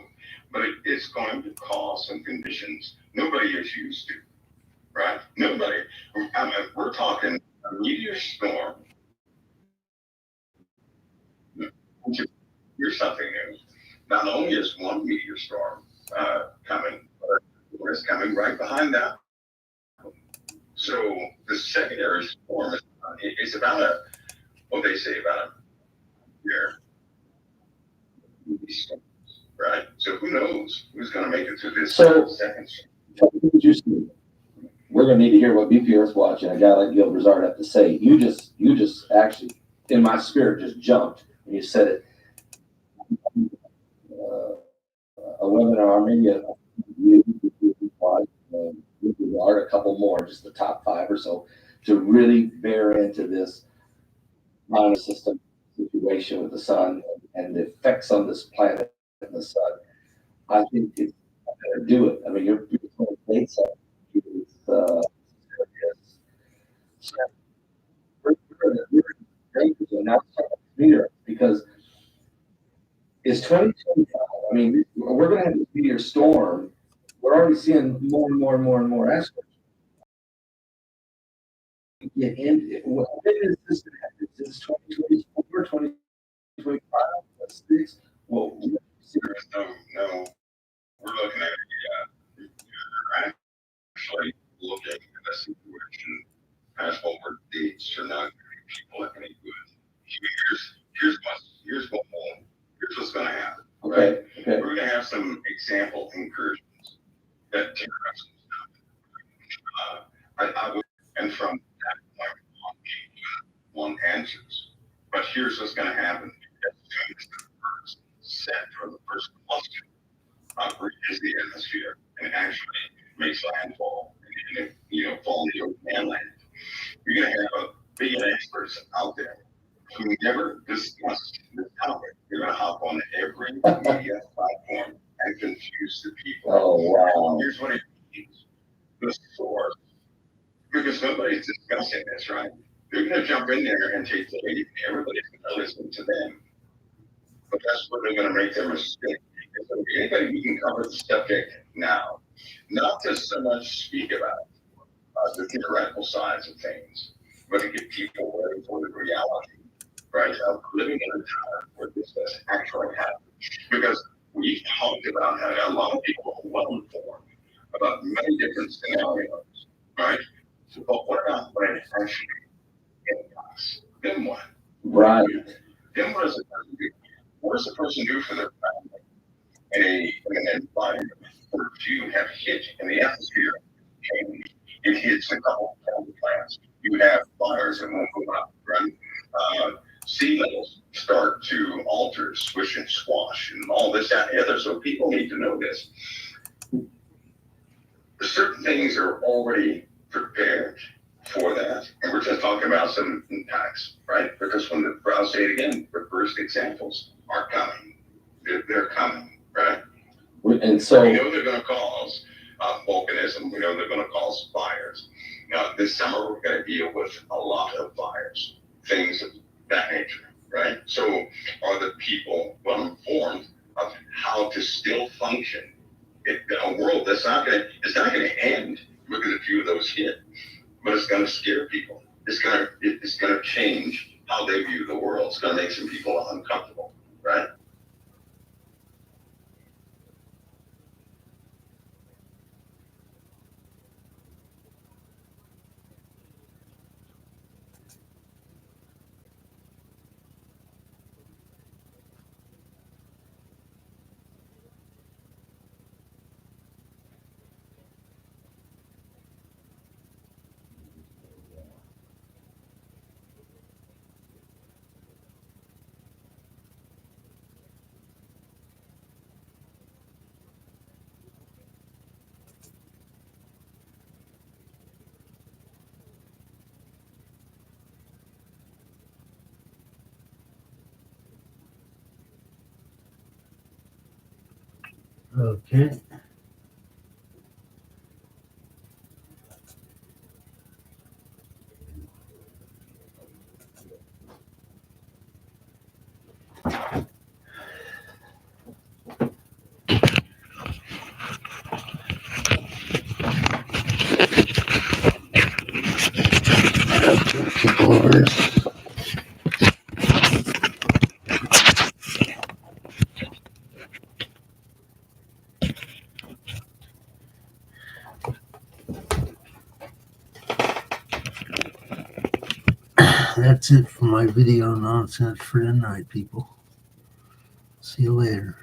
But it's going to cause some conditions nobody is used to. Right? Nobody. We're talking a meteor storm. Here's something new. Not only is one meteor storm coming, but it's coming right behind that. So the secondary storm is about what they say about a year. Right? So who knows who's going to make it through this second storm? We're going to need to hear what BP Earth Watch and a guy like Gil Brazard have to say. You just actually, in my spirit, just jumped and you said it. A webinar, maybe a couple more, just the top 5 or so, to really bear into this minor system situation with the sun and the effects on this planet and the sun. I think it's better do it. I mean, you're dates because it's 2025. I mean, we're going to have this meteor storm. We're already seeing more and more aspects. When is this going to happen? Is this 2024, 2025, 6? Well, no. We're looking at actually looking at a situation as what we're dates are not people are any good. Here's what's going to happen. Right? Okay. We're going to have some example incursions that tear us I would, and from that point one answers. But here's what's going to happen. As soon as the first set for the first cluster reaches the atmosphere and actually makes landfall and fall into the mainland, you're going to have a billion experts out there who never discussed this topic. They're going to hop on every media platform and confuse the people. Oh, wow. Here's what it means. The source. Because nobody's discussing this, right? They're going to jump in there and take the lead. Everybody's going to listen to them. But that's where they're going to make their mistake. Anybody who can cover the subject now, not to so much speak about the theoretical sides of things, but to get people ready for the reality, right, of living in a time where this does actually happen. Because we've talked about how a lot of people are well informed about many different scenarios, right? But what about when it actually impacts? Then what? Right. Then what does the person do? What does the person do for their family in an environment where you have hit in the atmosphere change? It hits a couple of plants. You have fires that won't go up, right? Sea levels start to alter, swish and swash, and all this, that, and the other. So people need to know this. things are already prepared for that. And we're just talking about some impacts, right? Because I'll say it again, the first examples are coming. They're coming, right? And so we know they're going to cause volcanism. We know they're going to cause fires. Now, this summer, we're going to deal with a lot of fires, things of that nature, right? So are the people well informed of how to still function in a world that's not going to end? Look at a few of those hit, but it's going to scare people. It's going to change how they view the world. It's going to make some people uncomfortable, right? Okay. That's it for my video nonsense for tonight, people. See you later.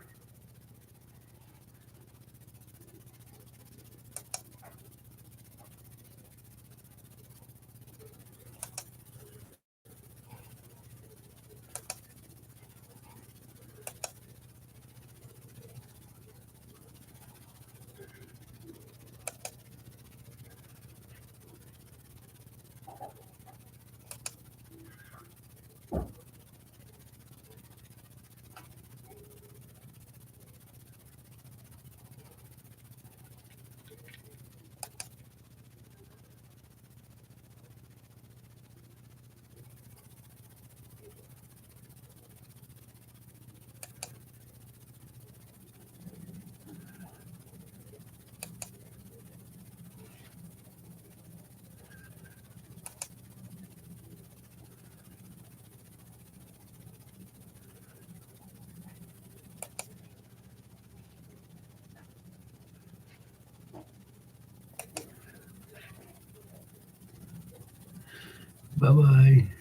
Bye-bye.